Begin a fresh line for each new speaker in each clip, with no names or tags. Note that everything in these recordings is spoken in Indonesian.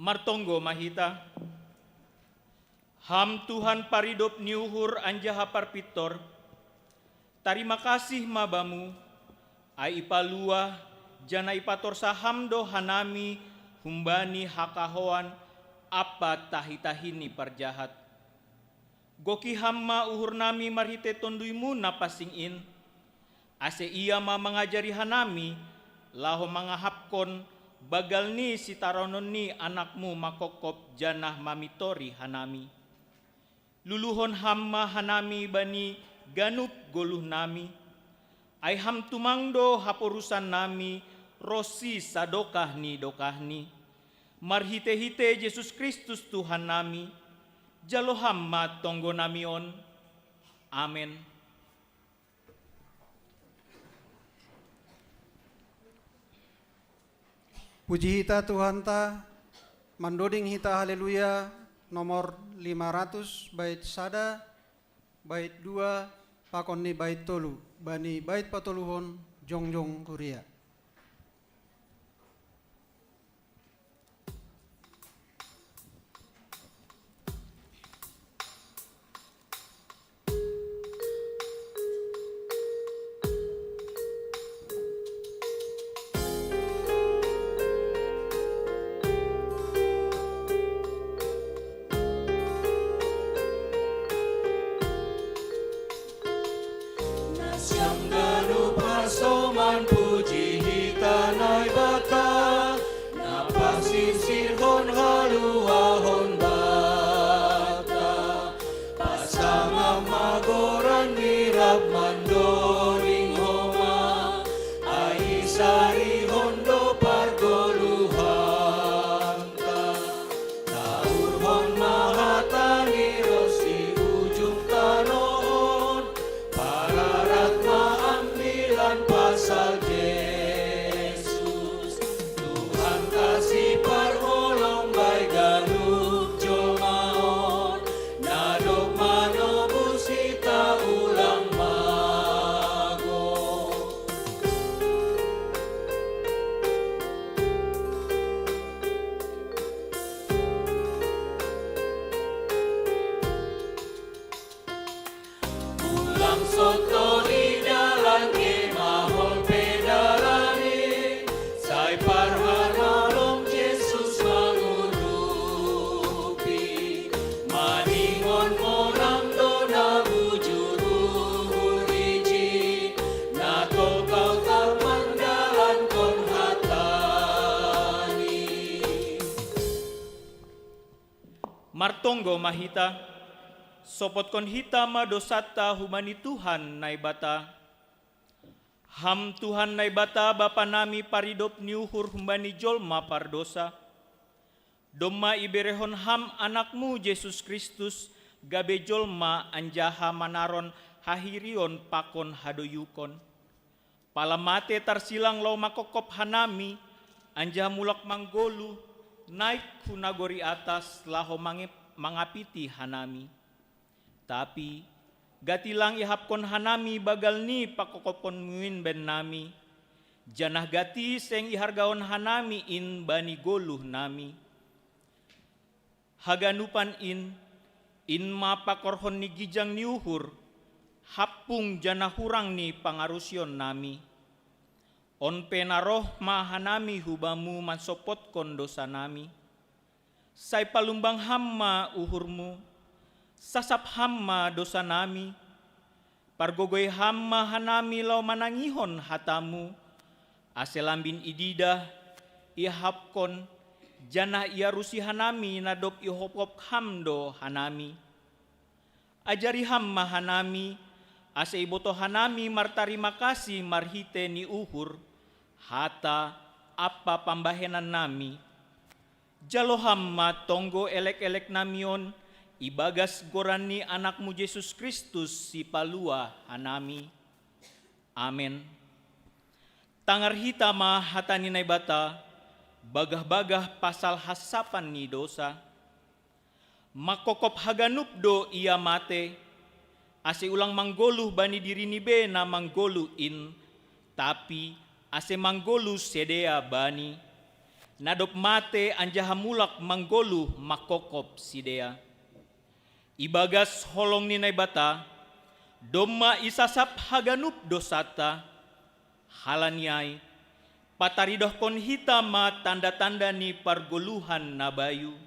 Martonggo mahita. Ham Tuhan paridop niuhur anjaha parpitor. Tarima kasih mabamu. Ai ipalua jana ipator sahamdo hanami humbani hakahoan apa tahitahini parjahat. Goki hamma uhur nami marhite tonduimu napasingin. Ase ia ma mengajari hanami laho mangahapkon bagal ni sitaronon ni anakmu makokop janah mamitori hanami. Luluhon hamma hanami bani ganup goluh nami. Ai ham tumangdo haporusan nami rosi sadokahni dokahni. Marhite-hite Yesus Kristus Tuhan nami. Jalo hamma tonggo namion. Amen.
Puji hita Tuhan ta, mandoding hita haleluya, nomor 500 bait sada, bait 2, pakonni bait tolu, bani bait patoluhon, jongjong kuria.
Soman puji hita nai bata, napasin sirhon halua hon bata, pasama magoran mirap mandoring homa, aisari hondo pargoluhanta, taur hon mahatani rosi ujung tanoon, pararat maambilan pasal Yesus. Tuhan kasih parholong baik ganup jomaon, nadok manobus kita ulang mago. Ulang soto di jalan mahol pedalani, say parhanolong Yesus mangurupi, maningon mo namdo na bujur uhuriji, nato kau tak mandalan kon hatani.
Martonggo mahita. Sopot kon hita madosata humani Tuhan naibata. Ham Tuhan naibata Bapa nami paridop niuhur humbani jolma pardosa. Domma iberehon ham anakmu Yesus Kristus gabe jolma anjaha manaron hahirion pakon hadoyukon. Palamate tarsilang lau makokop hanami anjaha mulak manggolu naik kunagori atas laho mangapiti hanami. Tapi gatilang ihapkon hanami bagal ni pakokopon muin ben nami. Janah gati seng ihargaon hanami in bani goluh nami. Haganupan in mapakorhon ni gijang niuhur, hapung janah hurang ni pangarusyon nami. On penaroh mahanami hubamu mansopot kon dosa nami. Say palumbang hamma uhurmu, sasap hamma dosa nami, pargogoy hamma hanami lau manangihon hatamu, aselambin ididah ihapkon janah iarusi hanami nadop ihopop hamdo hanami. Ajari hamma hanami, ase iboto hanami martarima kasih marhite ni uhur, hata apa pambahenan nami. Jalo hamma tonggo elek-elek namion, ibagas gorani anakmu Yesus Kristus si palua hanami. Amen. Tangar hita ma hatani naibata, bagah-bagah pasal hasapan ni dosa. Makokop haganup do ia mate, ase ulang manggoluh bani diri ni be na manggolu in, tapi ase manggolu sedea bani. nadop mate anjaha mulak manggoluh makokop sidea. Ibagas holong ni naibata, domma isasap haganup dosata, halaniai, pataridoh kon hitama tanda-tanda ni pargoluhan nabayu.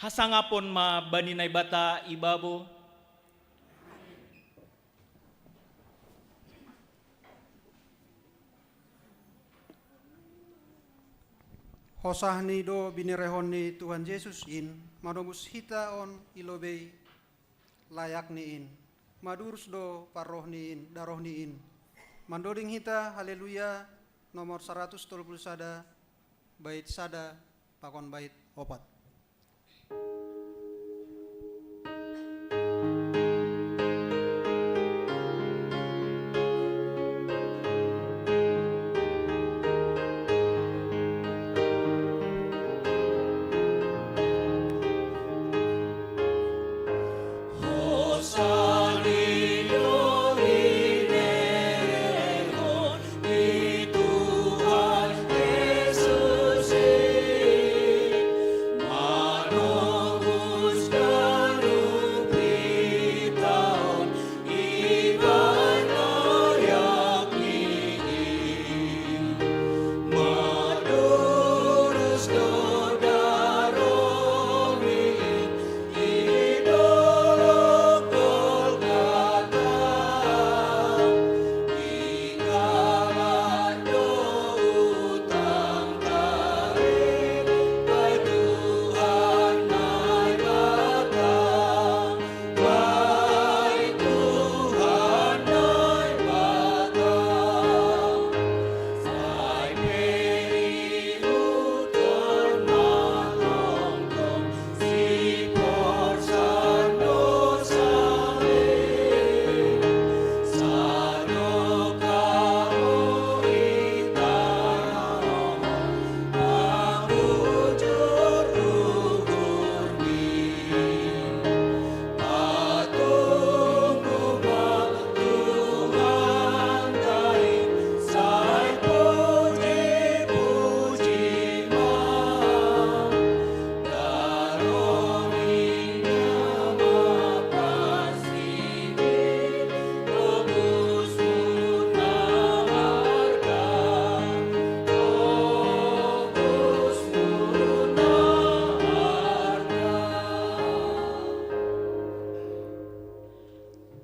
Hasangapon ma bani naibata ibabo,
hosahni do binirehon ni Tuhan Yesus in, madobus hita on ilobei layak ni in, madurus do paroh ni in, daroh ni in. Mandoding hita haleluya nomor 130 sada, bait sada, pakon bait opat.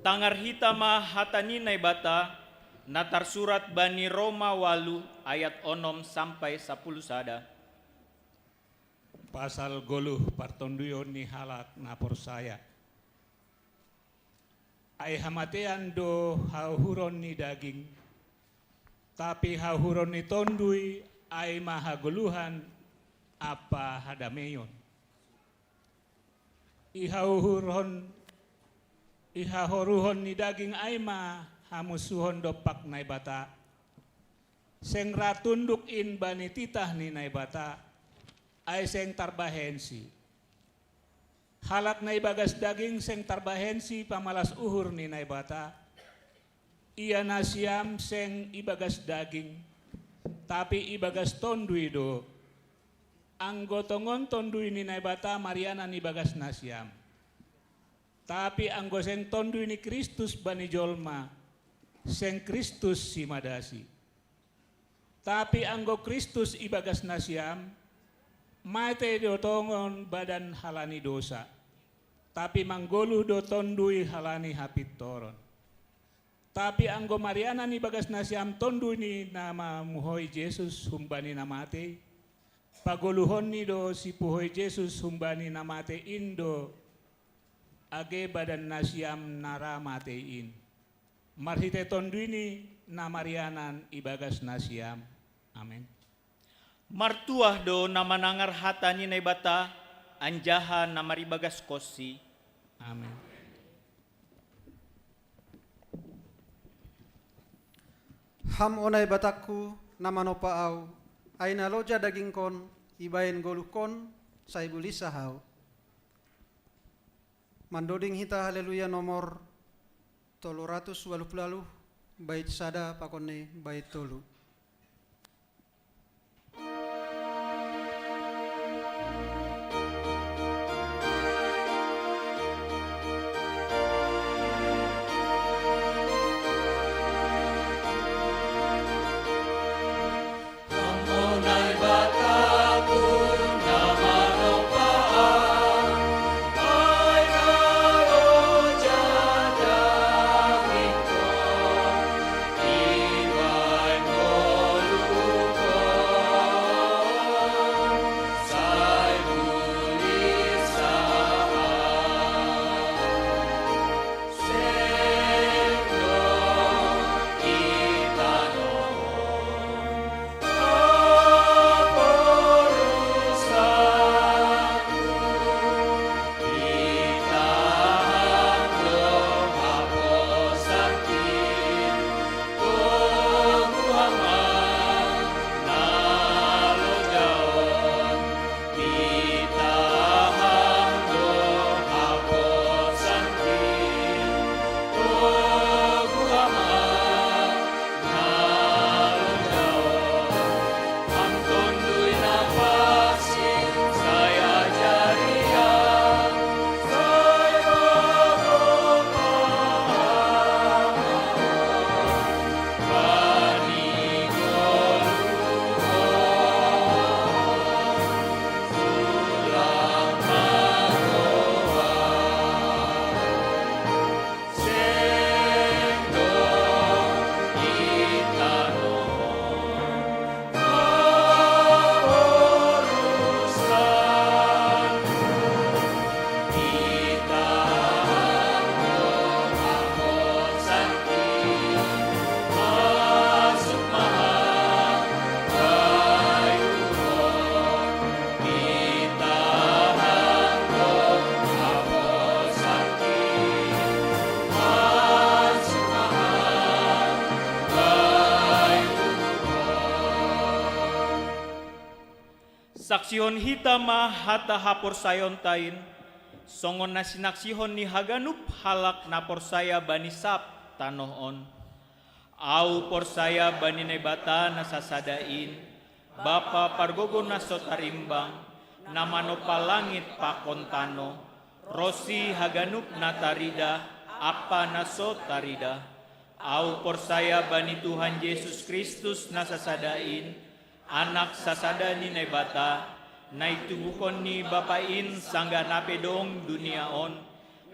Tangar hitama hatani naibata, natar surat Bani Roma 8 ayat 6 sampai 10 sada.
Pasal goluh partonduyon ni halak napor saya. Ay hamatean do hauhuron ni daging, tapi hauhuron ni tondui ay mahaguluhan apa hadameyon. Ihahoruhon ni daging ay hamusuhon dopak naibata. Seng ratunduk in bani titah ni naibata ay seng tarbahensi. Halak na ibagas daging seng tarbahensi pamalas uhur ni naibata. Iya nasyam seng ibagas daging, tapi ibagas tondui do. Ang gotongon tondui ni naibata Mariana ni bagas nasyam. Tapi ang goseng tondui ni Kristus bani jolma, seng Kristus si madasi. Tapi anggo Kristus ibagas nasyam, mate do tongon badan halani dosa. Tapi manggoluh do tondui halani hapit toron. Tapi anggo Mariana ni bagas nasyam tondui ni nama muhoi Yesus humbani namate. Pagoluhon ni do si puhoi Yesus humbani namate indo. Age badan nasyam nara matein. Marhite tondui na Marianan ibagas nasyam. Amin.
Martuah do nama nangar hatani naibata, anjaha namaribagas kosi.
Amin.
Ham onai batakku nama nopaau, aina loja daging kon, ibain goluh kon, saibuli sahau. Mandoding hita haleluya nomor 380 bait sada pakone bait tolu.
Naksihon hita ma hata hapor sayon tain, songon na sinaksihon ni haganup halak na porsaya bani sap tanohon. Au porsaya bani nebata na sasadain, Bapa pargogo na sotarimbang, na manopalangit pakontano, rosi haganup na tarida, apa na sotarida. Au porsaya bani Tuhan Yesus Kristus na sasadain, anak sasada ni nebata, na itubukon ni Bapain sangga napedong duniaon,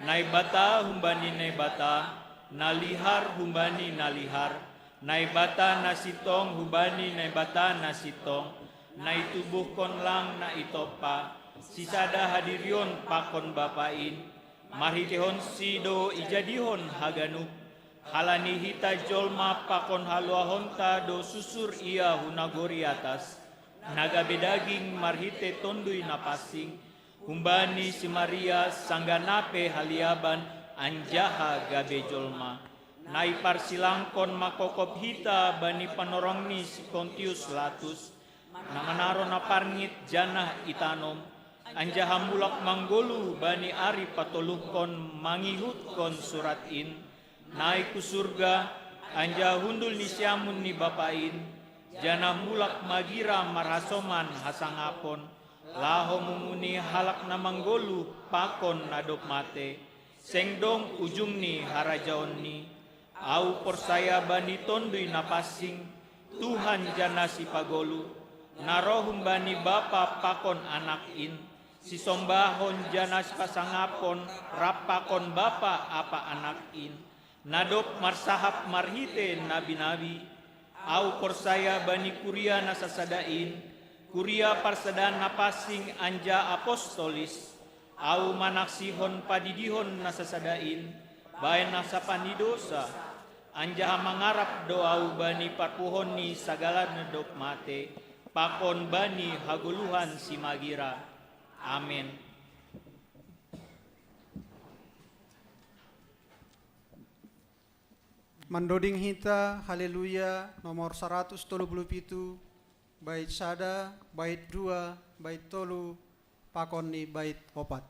na ibata humbani nebata, nalihar humbani nalihar, na ibata na sitong humbani nebata na sitong, na itubukon lang na itopa, sisada hadirion pakon Bapain, marhitihon sido ijadihon haganup, halani hita jolma pakon haluahonta do susur ia hunagori atas, nagabe daging marhite tondui napasing, humbani si Maria sangganape haliaban anjaha gabe jolma, naipar silangkon makokop hita bani panorongni si Pontius Latus, namanaro naparngit janah itanom, anjaha mulak manggolu bani ari patoluhkon mangihutkon suratin, naik ku surga, anja hundul ni siamun ni Bapain, jana mulak magira marasoman hasangapon, laho mumuni halak na manggolu pakon nadop mate, sengdong ujung ni harajaon ni, au porsaya bani tondui napasing, Tuhan jana si pagolu, narohum bani Bapa pakon anak in, si sombahon jana si pasangapon, rapakon Bapa apa anak in, nadop marsahap marhite nabi-nabi, au porsaya bani kuria nasasadain, kuria parsadan napasing anja apostolis, au manaksihon padidihon nasasadain, baen nasapan dosa, anja mangarap doau bani parpuhon ni sagala nedop mate, pakon bani haguluhan si magira. Amin.
Mandoding hita, haleluya, nomor 137, bait sada, bait 2, bait tolu, pakon ni bait 4.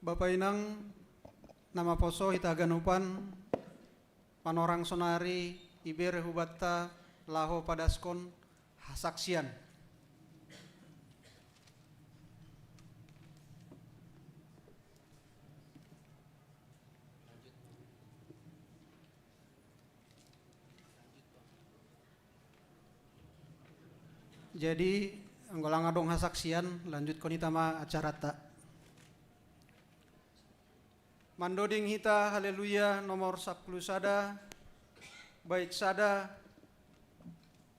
Bapak Inang, nama poso hitaganupan, panorang sonari, ibere hubatta, laho padaskon, hasaksian. Jadi anggolang adong hasaksian lanjut konita ma acara tak. Mandoding hita haleluya nomor 10 sada, bait sada,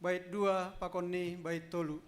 bait 2 pakonni bait tolu.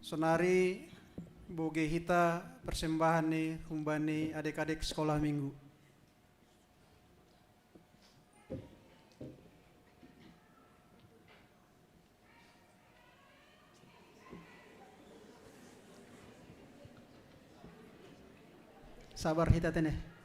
Sonari boge hita persembahan nih humbani adik-adik sekolah minggu. Sabar hita teneh.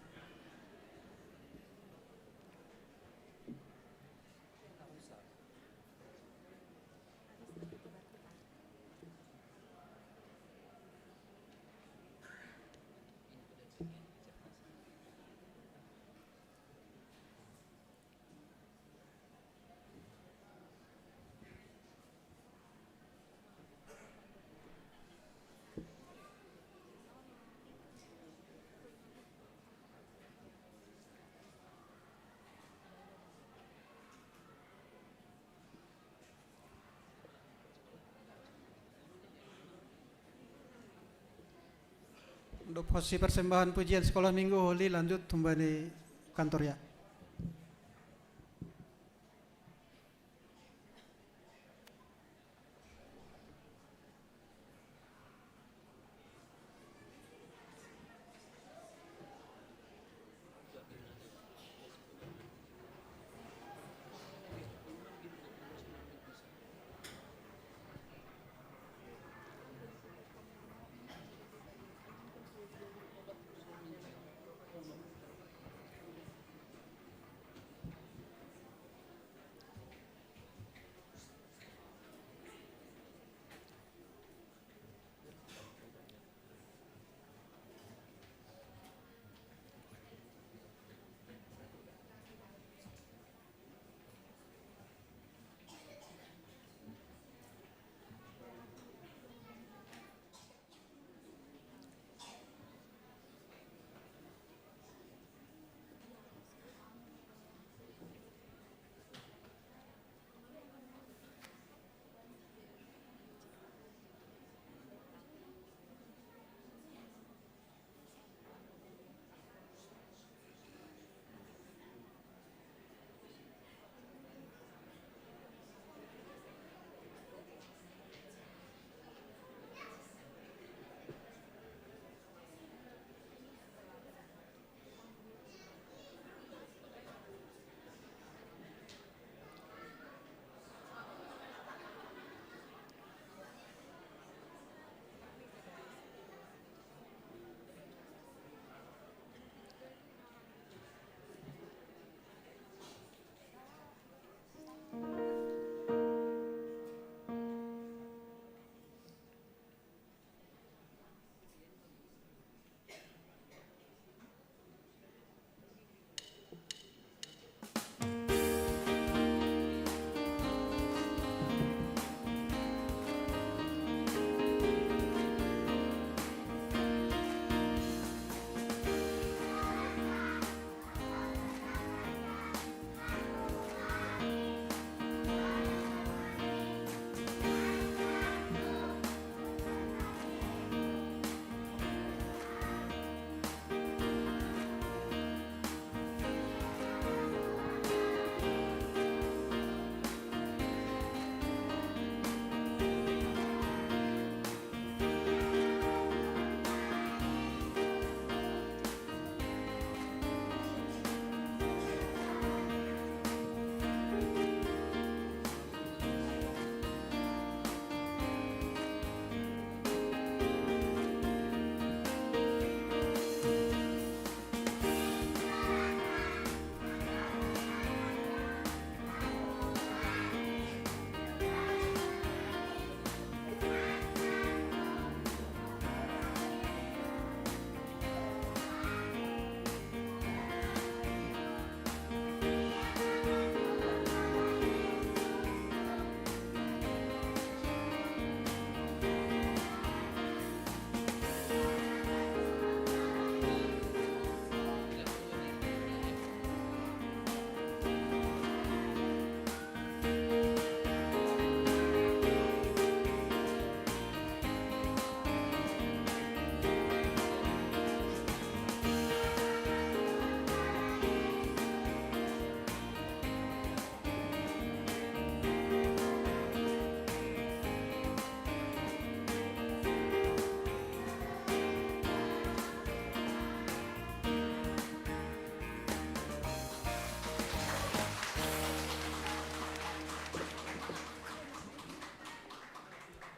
Untuk posisi persembahan pujian sekolah minggu Holi lanjut tumbani kantor ya.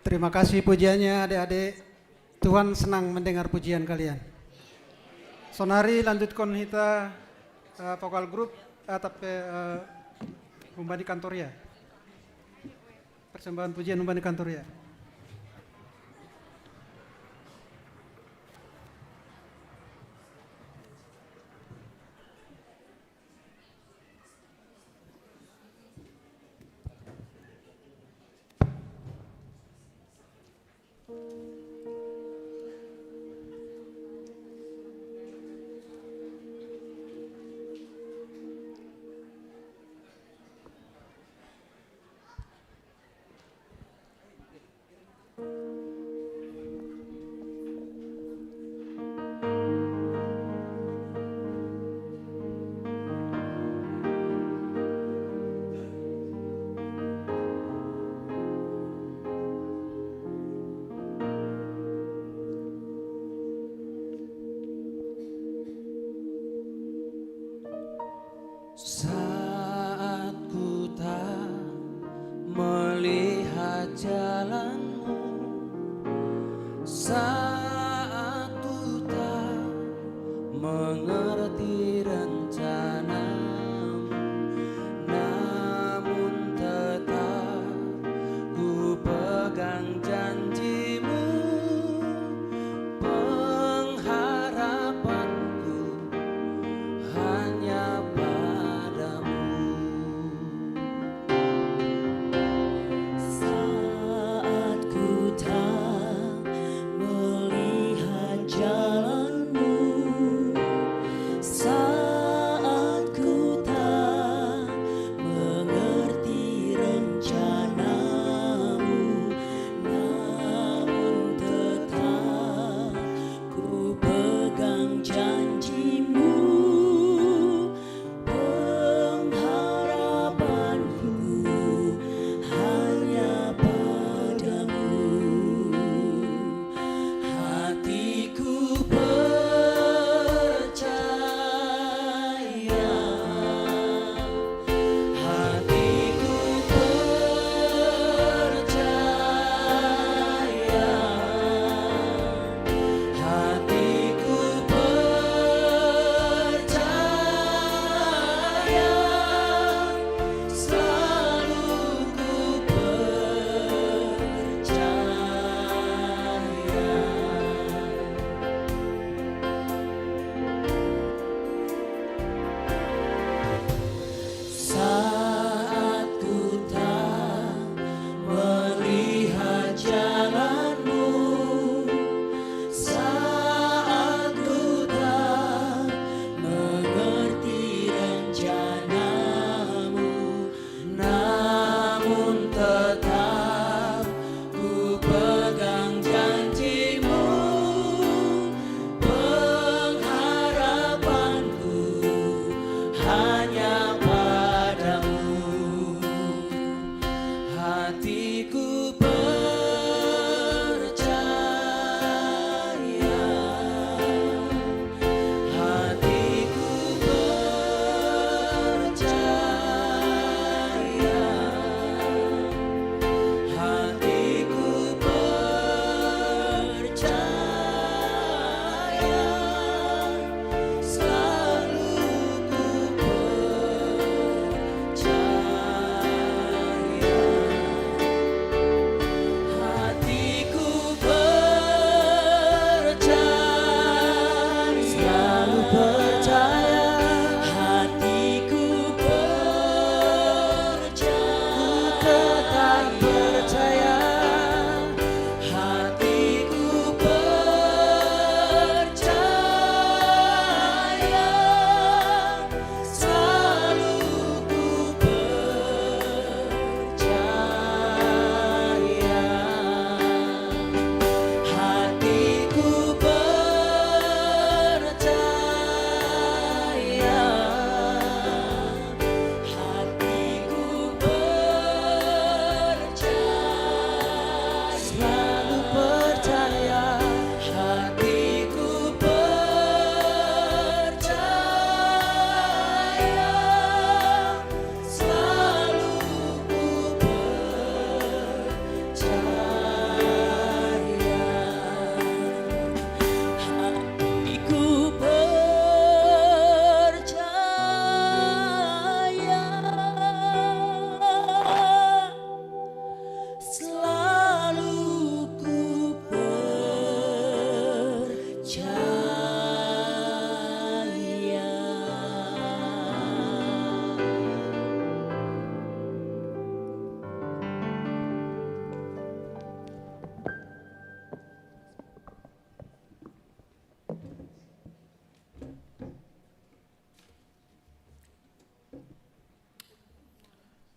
Terima kasih pujiannya adik-adik. Tuhan senang mendengar pujian kalian. Sonari lanjutkan kita vokal grup tapi Humbani Kantoria. Persembahan pujian Humbani Kantoria.
Saat ku tak melihat jalanmu, saat ku tak mengerti rencanamu, namun tetap ku pegang janjimu. Pengharapanku hanya
saat ku tak melihat jalanmu, saat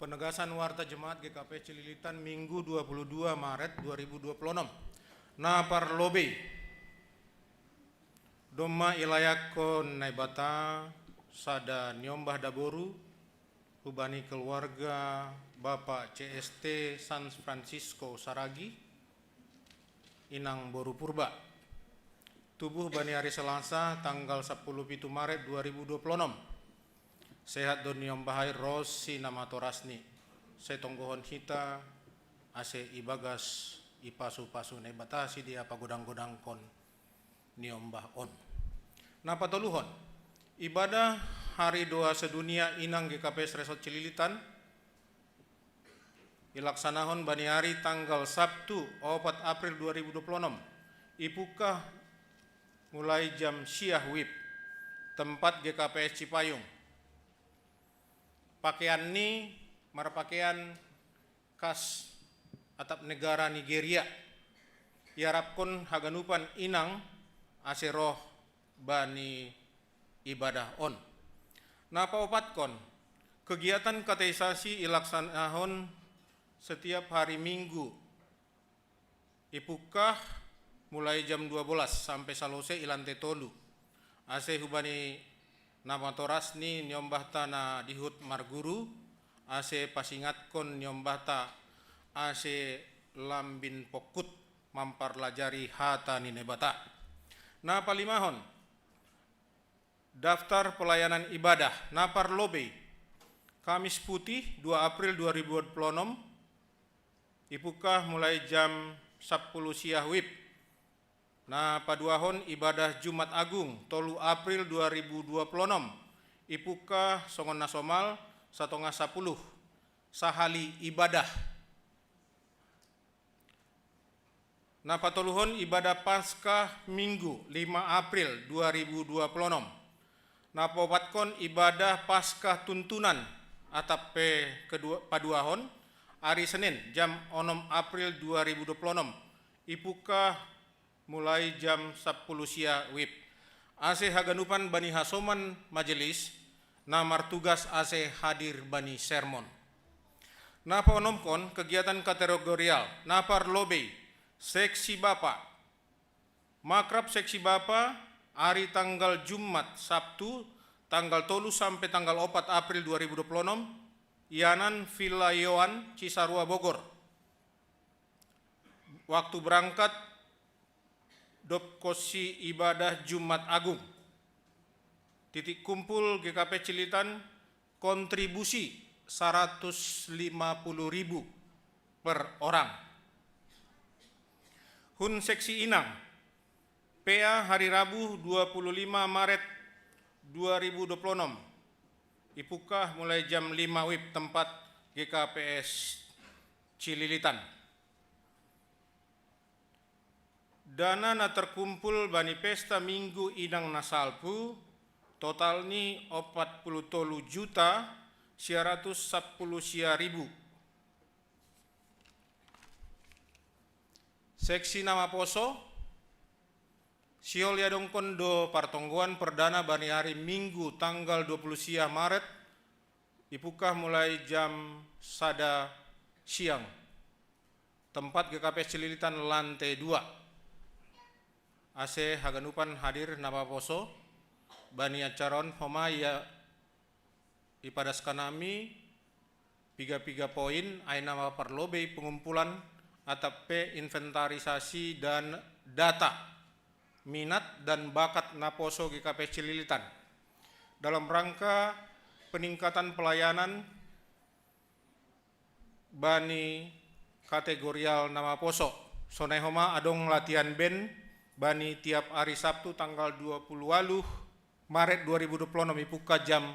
Penegasan Warta Jemaat GKP Cililitan Minggu 22 Maret 2026. Napar lobe Doma ilayakon naibata sada nyombah daboru hubani keluarga Bapak CST San Francisco Saragi Inang Boru Purba. Tubuh bani hari Selasa tanggal 10 Maret 2026. Sehat don nyombahai Rosi nama Torasni. Setonggohon hita ase ibagas ipasu-pasu nebatasi dia pagodang-godang kon niombah on. Napa toluhon? Ibadah hari doa sedunia inang GKP Resort Cililitan ilaksanahon bani hari tanggal Sabtu 4 April 2026. Ipukah mulai jam Syah Wib tempat GKPS Cipayung. Pakaian ni marpakaian khas atap negara Nigeria. Iarapkon haganupan inang aseroh bani ibadah on. Napa opatkon? Kegiatan kateisasi ilaksanahon setiap hari Minggu. Ipukah mulai jam 12 sampai salose ilante tolu. Ase hubani nama Torasni nyombah tanah dihut marguru. Ase pasingatkon nyombah ta ase lambin pokut mampar lajari hata ninebata. Na palimahon daftar pelayanan ibadah napar lobe Kamis Putih 2 April 2026. Ipukah mulai jam 10 Syah Wib. Nah, paduahon ibadah Jumat Agung 3 April 2026. Ipukah songon nasomal 1:10 sahali ibadah. Nah, patoluhon ibadah Paskah Minggu 5 April 2026. Nah, pobatkon ibadah Paskah tuntunan atape kedua paduahon hari Senin jam 6 April 2026. Ipukah mulai jam 10 Syah Wib. Ase haganupan bani hasoman majelis, namar tugas ase hadir bani sermon. Napa onomkon kegiatan kategorial, napar lobe, seksi Bapak. Makrab seksi Bapak, hari tanggal Jumat Sabtu, tanggal 3 sampai tanggal 4 April 2026, Yanan Villa Yohan, Cisarua, Bogor. Waktu berangkat Dopkosi ibadah Jumat Agung. Titik kumpul GKP Cililitan kontribusi 150.000 per orang. Hun seksi Inang PA hari Rabu 25 Maret 2026. Ipukah mulai jam 5 Wib tempat GKPS Cililitan. Dana na terkumpul bani pesta Minggu Inang Nasalpu total ni 43 juta 110.000. Seksi nama poso Siol Yadong Kondo Partongguan perdana bani hari Minggu tanggal 20 Syah Maret. Ipukah mulai jam sada siang. Tempat GKPS Cililitan lantai 2. Ase haganupan hadir nama poso bani acaron homa ya ipadas kanami piga poin ay nama perlobe pengumpulan atape inventarisasi dan data minat dan bakat naposo GKP Cililitan dalam rangka peningkatan pelayanan bani kategorial nama poso. Sonai homa adong latihan band bani tiap hari Sabtu tanggal 20 Maret 2026 ipuka jam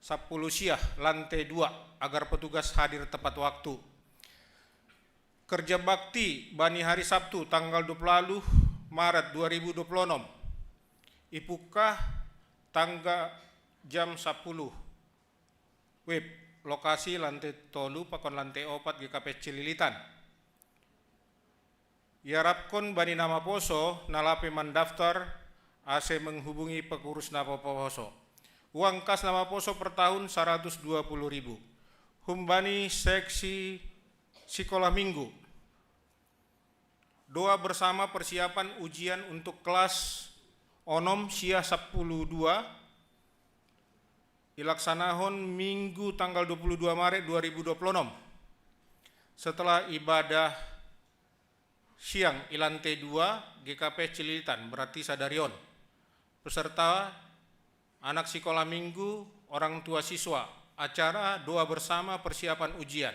10 Syah lantai 2 agar petugas hadir tepat waktu. Kerja bakti bani hari Sabtu tanggal 20 Maret 2026 ipukah tangga jam 10 Wib lokasi lantai 3 pakon lantai 4 GKP Cililitan. Iarapkon bani nama poso nalape mandaftar ase menghubungi pengurus nama poso. Uang kas nama poso per tahun 120.000. humbani seksi sekolah minggu. Doa bersama persiapan ujian untuk kelas onom sia 10.2 dilaksanahon Minggu tanggal 22 Maret 2026. Setelah ibadah siang ilante 2 GKP Cililitan berarti Sadarion. Peserta anak sekolah minggu, orang tua siswa, acara doa bersama persiapan ujian.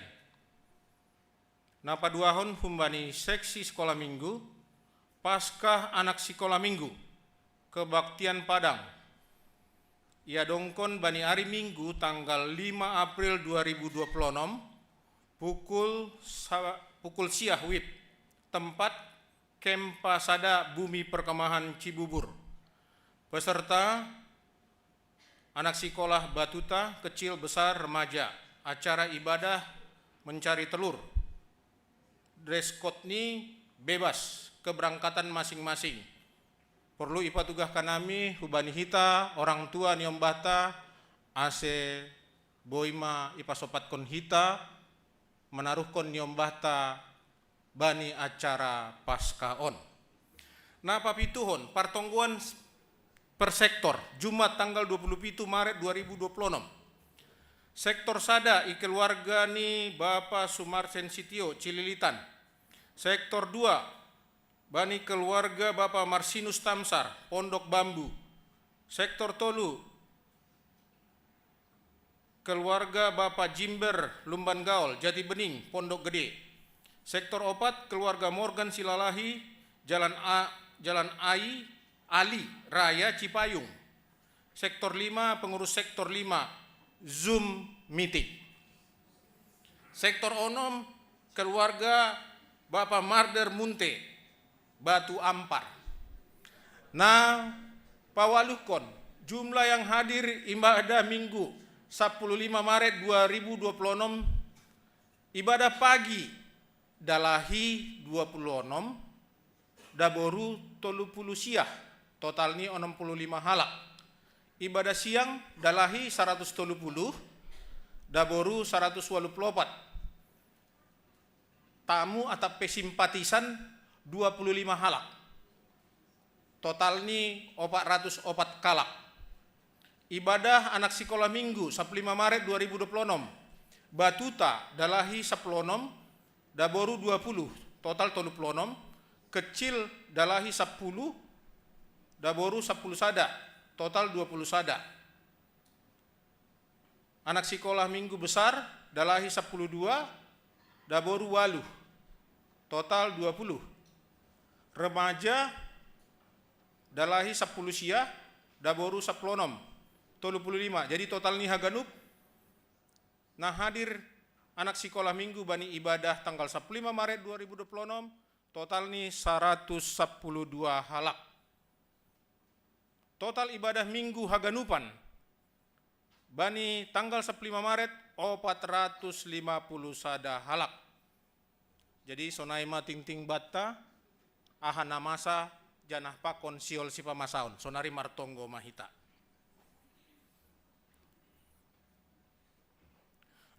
Napa duahon humbani seksi sekolah minggu, Paskah anak sekolah minggu, kebaktian Padang. Ia dongkon bani hari Minggu tanggal 5 April 2026 pukul siah wib, tempat Kempa Sada Bumi Perkemahan Cibubur. Peserta anak sekolah batuta, kecil, besar, remaja. Acara ibadah mencari telur. Dress code ini bebas, keberangkatan masing-masing. Perlu ipatugah kanami hubani hita, orang tua niom bata, ase boima ipasopat kon hita, menaruh kon niom bata bani acara Paskaon. Nah papituhon partongguan per sektor Jumat tanggal 27 Maret 2026. Sektor Sada keluarga ni Bapak Sumarsen Sitio Cililitan. Sektor 2 bani keluarga Bapak Marsinus Tamsar Pondok Bambu. Sektor Tolu keluarga Bapak Jimber Lumban Gaul Jati Bening Pondok Gede. Sektor 4 keluarga Morgan Silalahi Jalan Ali Raya Cipayung. Sektor 5 pengurus sektor 5 Zoom meeting. Sektor 6 keluarga Bapak Marder Munte Batu Ampar. Nah, pawalukon jumlah yang hadir ibadah Minggu 15 Maret 2026 ibadah pagi dalahi 26 daboru 30 siah total ni 65 halak. Ibadah siang dalahi 130 daboru 184 tamu atau simpatisan 25 halak. Total ni 404 kalak. Ibadah anak sekolah minggu 15 Maret 2026. Batuta dalahi 16 daboru 20 total 36. Kecil dalahi 10 daboru 10 sada total 20 sada. Anak sekolah minggu besar dalahi 12 daboru 8 total 20. Remaja dalahi 10 sia daboru 10 35. Jadi total ni haganup. Nah hadir anak sekolah minggu bani ibadah tanggal 15 Maret 2026 total ni 112 halak. Total ibadah minggu haganupan bani tanggal 15 Maret 450 sada halak. Jadi sonaima ting-ting batta ahana masa janah pakon siol sipa masaon sonari martonggo mahita.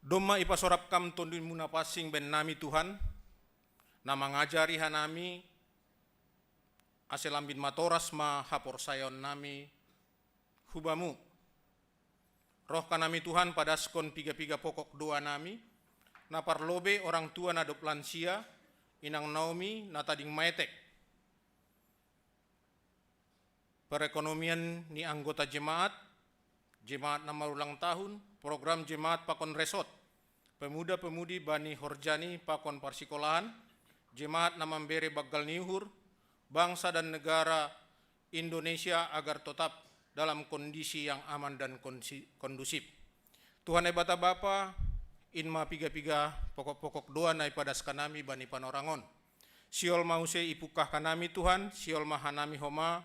Doma ipasorap kam tondun muna pasing ben nami Tuhan na mangajari hanami aselambin matoras ma hapor sayon nami hubamu. Roh kanami Tuhan pada skon piga-piga pokok doa nami na parlobe orang tua na dop lansia inang Naomi na tading maetek. Perekonomian ni anggota jemaat nama ulang tahun, program jemaat pakon resort, pemuda-pemudi Bani Horjani pakon parsikolahan, jemaat nama memberi bagal niuhur, bangsa dan negara Indonesia agar tetap dalam kondisi yang aman dan kondusif. Tuhan ebata Bapa, inma piga-piga pokok-pokok doa nai pada skanami Bani Panorangon. Siol mause ipukah kanami Tuhan, siol mahanami homa,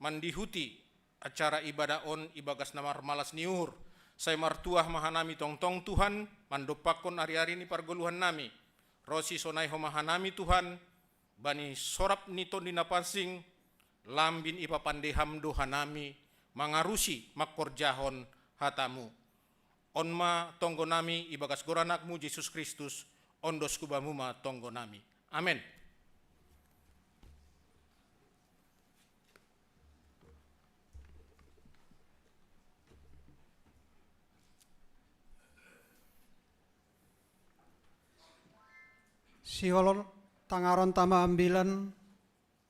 mandihuti acara ibadah on ibagas namar malas niuhur. Saya martuah mahanami tong-tong Tuhan, mandopakon ari-ari ni pargoluhan nami. Rosi sonai homahanami Tuhan, bani sorap niton dinapasing, lambin ipapandeham dohanami, mangarusi makorjahon hatamu. onma tonggo nami ibagas goranakmu Yesus Kristus, ondos kubamuma tonggo nami. Amin.
Siholol tangaron tama ambilan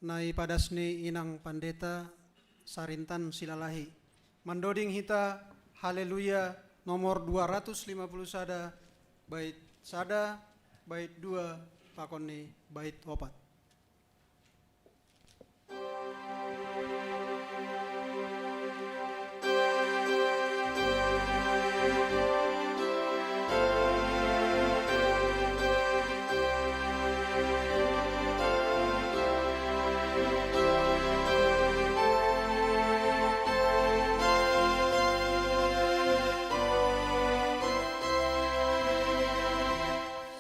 nai padasni inang pandeta sarintan silalahi. Mandoding hita haleluya nomor 250 sada bait 2 pakoni bait 4.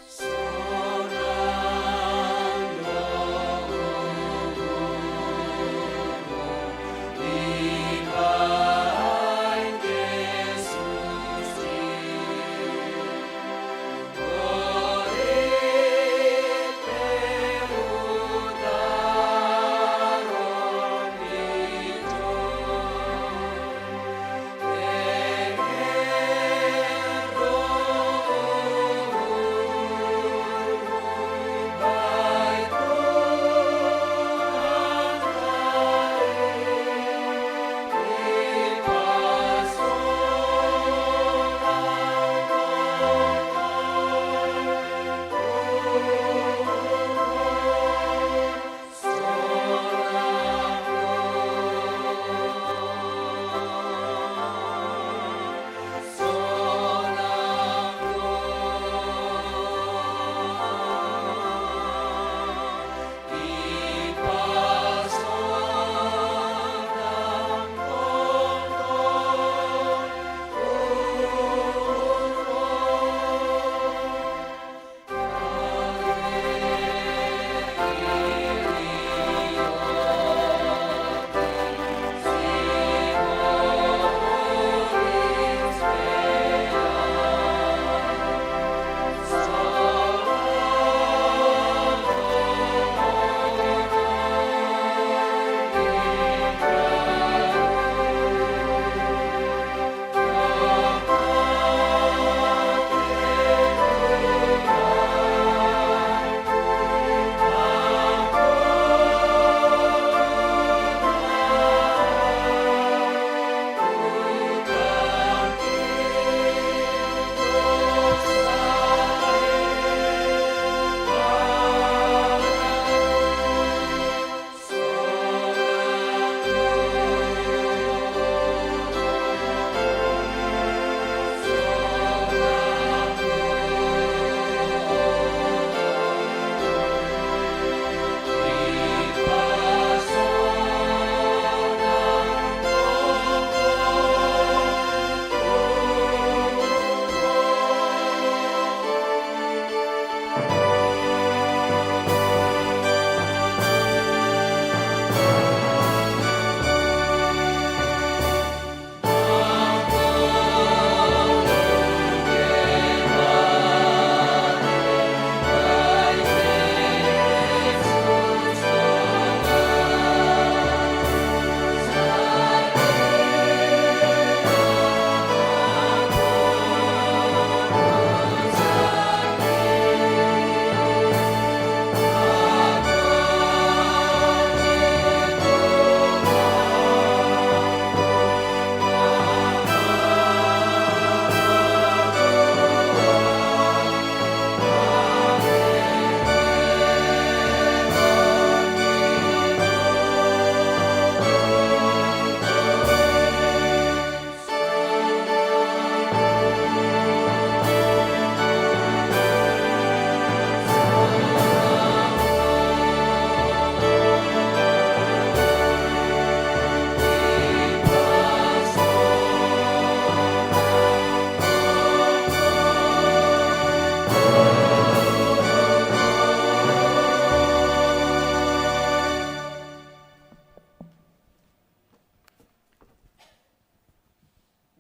Sonang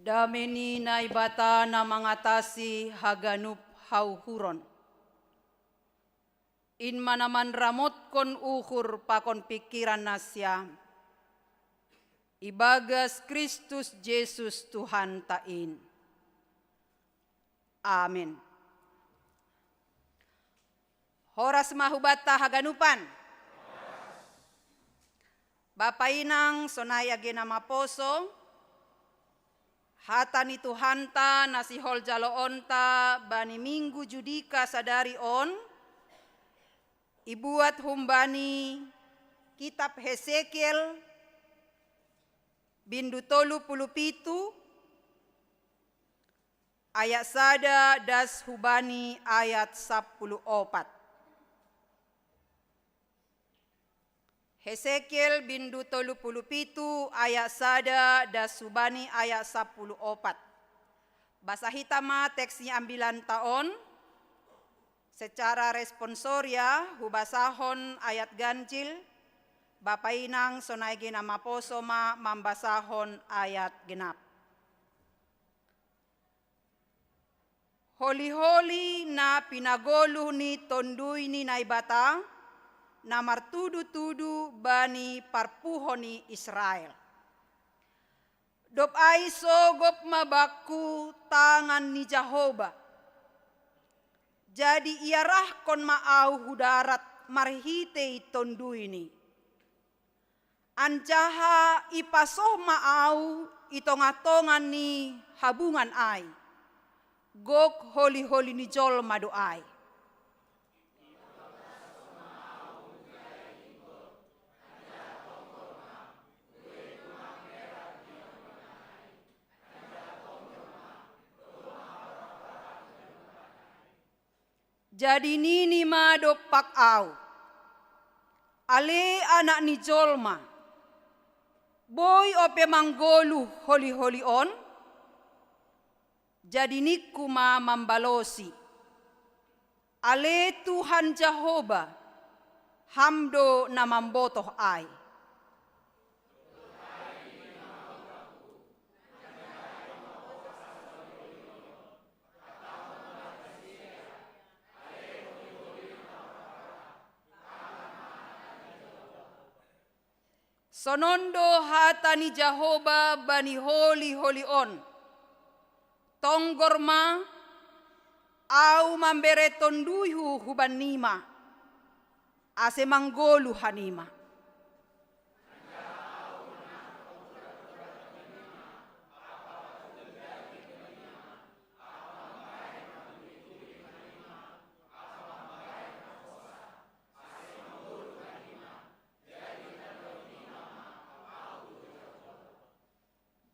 Dameni naibata na mangatasi haganup hauhuron. In manaman ramot kon ukur pakon pikiran nasya. Ibagas Kristus Yesus Tuhan tain. Amin. Horas mahubata haganupan. Bapak inang sonaya gena maposo. Hata ni Tuhanta nasihol jaloonta bani minggu judika sadari on. Ibuat humbani kitab Hesekiel bindu 37 ayat sada das hubani ayat 14. Hesekiel bindu 37 ayat sada das hubani ayat 14. Bahasa hitama teksnya ambilan taon. Secara responsoria hubasahon ayat ganjil. Bapak inang sonai gena maposo ma mambasahon ayat genap. Holi-holi na pinagoluh ni tondui ni naibata na martudu-tudu bani parpuhoni Israel. Dop ai sogop mabaku tangan ni Jehovah. Jadi iarah kon maau hudarat marhite tondui ni. Anjaha ipasoh maau itongatongan ni habungan ai. Gok holi-holi ni jol madoai. Jadi nini ma dopak au. Ale anak ni jolma. Boy ope manggolu holi-holi on. Jadi niku ma mambalosi. Ale Tuhan Jehovah. Hamdo na mambotoh ai. Sonondo hatani Jehovah bani holi-holi on. Tonggorma au mambere tonduihu huban nima. Ase manggolu hanima.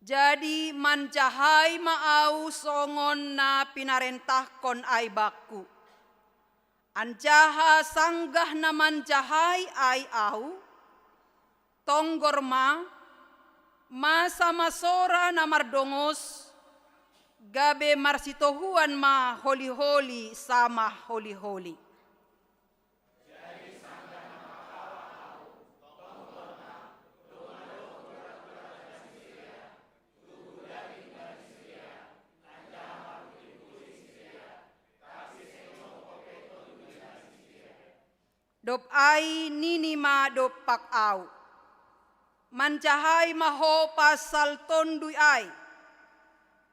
Jadi mancahai maau songon na pinarentahkon ai baku. Anjaha sanggah na mancahai ai au. Tonggorma masa masora na mardongos. Gabe marsitohuan ma holi-holi sama holi-holi. Dop ai nini ma dop pak au. Mancahai maho pasal tondui ai.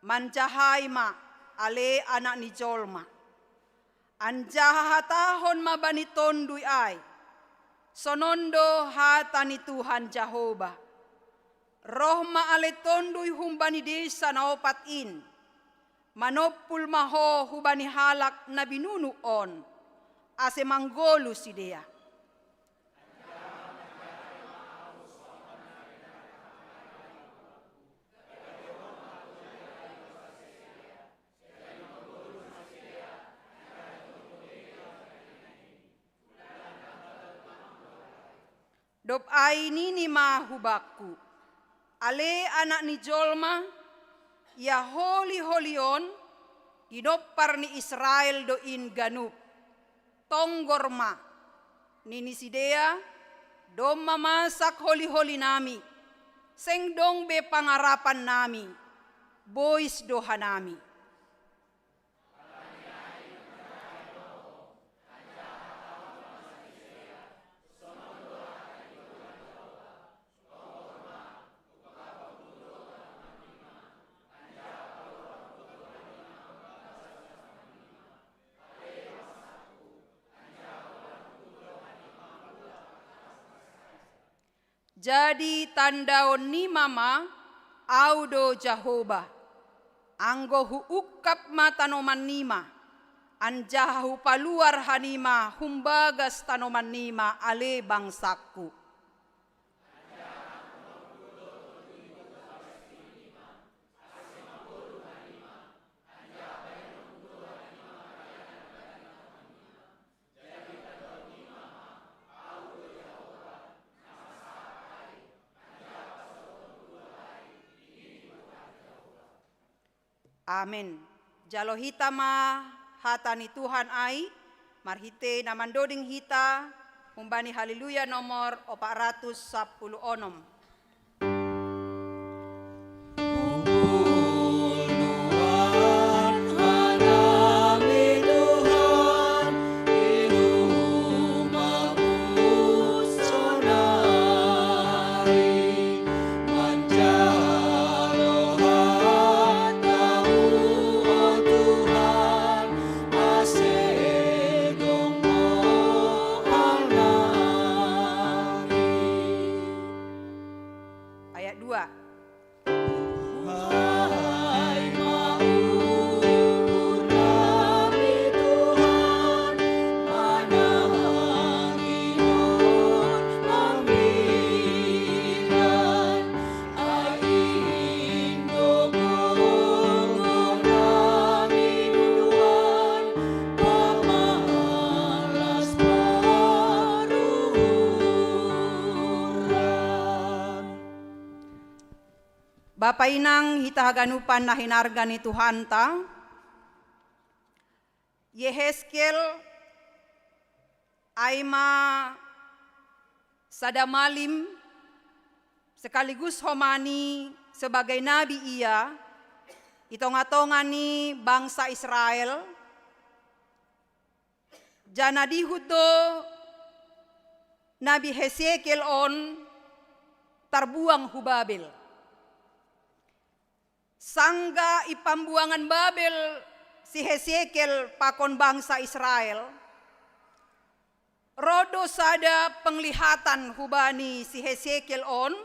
Mancahai ma ale anak ni jolma. Anjaha hatahon ma bani tondui ai. Sonondo hatani Tuhan Jehovah. Roh ma ale tondui humbani desa na opat in. Manopul maho hubani halak na binunu on. Ase manggolu si dia. Dop ai nini ma hubaku. Ale anak ni jolma. Ya holi-holion. Ginopar ni Israel do in ganup. Tonggorma, nini sidea, dom mamasak holi-holi nami, seng dong be pangarapan nami, bois dohanami. Jadi tandaon ni mama audo Jahoba. Anggo huukap mata tanoman nima. Anjahu paluar hanima humbagas tanoman nima ale bangsaku. Amin. Jalo hita ma hatani Tuhan ai, marhite namandoding hita, umbani haleluya nomor 416. Ayat 2. Bapa inang hita haganupan na hinarga ni Tuhan ta. Yehezkel aima sadamalim sekaligus homani sebagai nabi ia itonga-tonga ni bangsa Israel. Jana dihudo Nabi Hezekiel on terbuang hu Babel. Sangga ipambuangan Babel si Hezekiel pakon bangsa Israel. Rodo sada penglihatan hubani si Hezekiel on.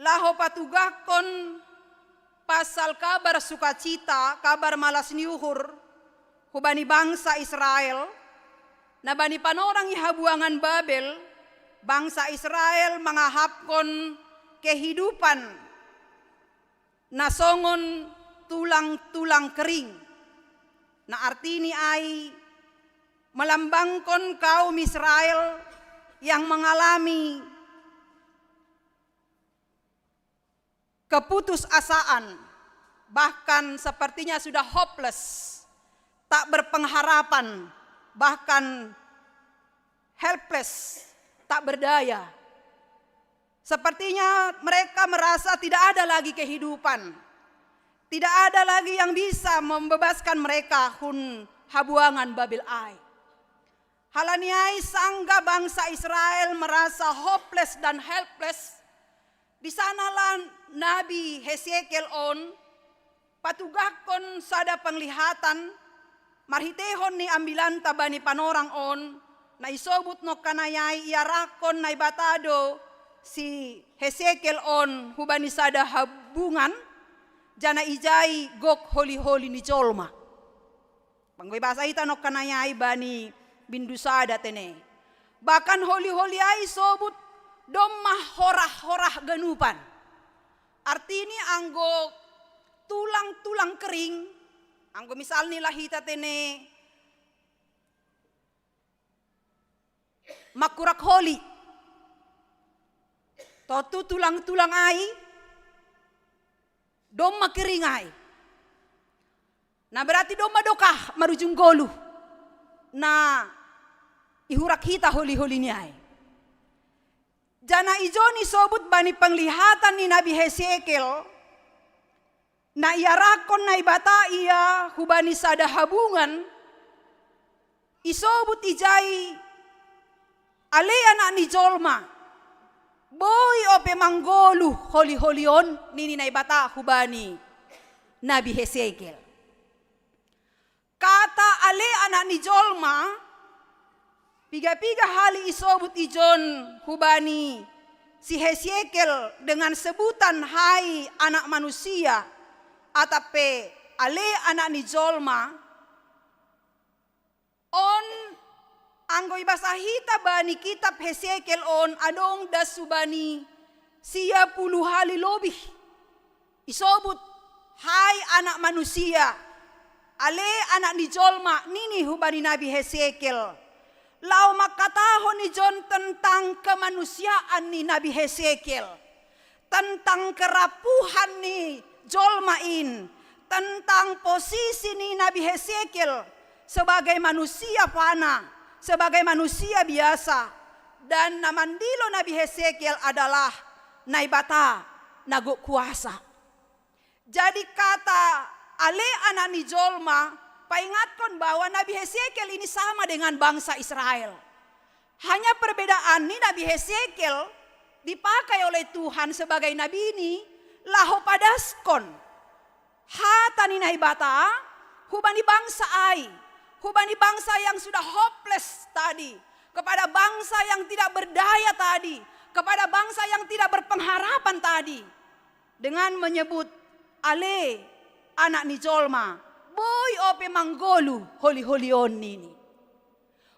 Laho patugakon pasal kabar sukacita, kabar malas niuhur hubani bangsa Israel. Nabani panorang ihabuangan Babel, bangsa Israel mangahapkon kehidupan nasongon tulang-tulang kering. Na artini ay melambangkan kaum Israel yang mengalami keputusasaan, bahkan sepertinya sudah hopeless, tak berpengharapan, bahkan helpless, tak berdaya. Sepertinya mereka merasa tidak ada lagi kehidupan. Tidak ada lagi yang bisa membebaskan mereka hun habuangan Babel ai. Halaniai sangga bangsa Israel merasa hopeless dan helpless. Di sanalah Nabi Hezekiel on patugakon sada penglihatan marhitehon ni ambilan tabani panorang on na isobut no kanayai iarakon na ibatado si Hezekiel on hubani sada habungan jana ijai gok holi-holi ni jolma. Panggoy bahasa ita no kanayai bani bindu sada tene. Bahkan holi-holi ai sobut domah horah-horah ganupan. Artini anggo tulang-tulang kering, anggo misalnya lahita tene makurak holi. Totu tulang-tulang ai doma kering ai. Nah berarti doma dokah marujung golu. Nah ihurak hita holi-holi ni ai. Jana ijoni sobut bani penglihatan ni Nabi Hezekiel Na iarakon na ibata iya hubani sada habungan isobut ijai ale anak ni jolma boy ope manggolu holi-holion nini na ibata hubani Nabi Hesekiel. Kata ale anak ni jolma piga-piga hali isobut ijon hubani si Hesekiel dengan sebutan hai anak manusia atape ale anak ni jolma on anggo ibasahita bani kitab Hesekiel on adong dasubani sia puluh hali lebih isobut hai anak manusia ale anak ni jolma nini hubani Nabi Hesekiel lau makatahon ni jon tentang kemanusiaan ni Nabi Hesekiel tentang kerapuhan ni jolmain tentang posisi ni Nabi Hesekiel sebagai manusia fana, sebagai manusia biasa, dan namandilo Nabi Hesekiel adalah naibata naguk kuasa. Jadi kata ale anak ni jolma paingatkan bahwa Nabi Hesekiel ini sama dengan bangsa Israel. Hanya perbedaan ni Nabi Hesekiel dipakai oleh Tuhan sebagai nabi ini laho padaskon hata ni naibata hubani bangsa ai, hubani bangsa yang sudah hopeless tadi, kepada bangsa yang tidak berdaya tadi, kepada bangsa yang tidak berpengharapan tadi, dengan menyebut ale anak ni jolma boy ope manggolu holi-holion nini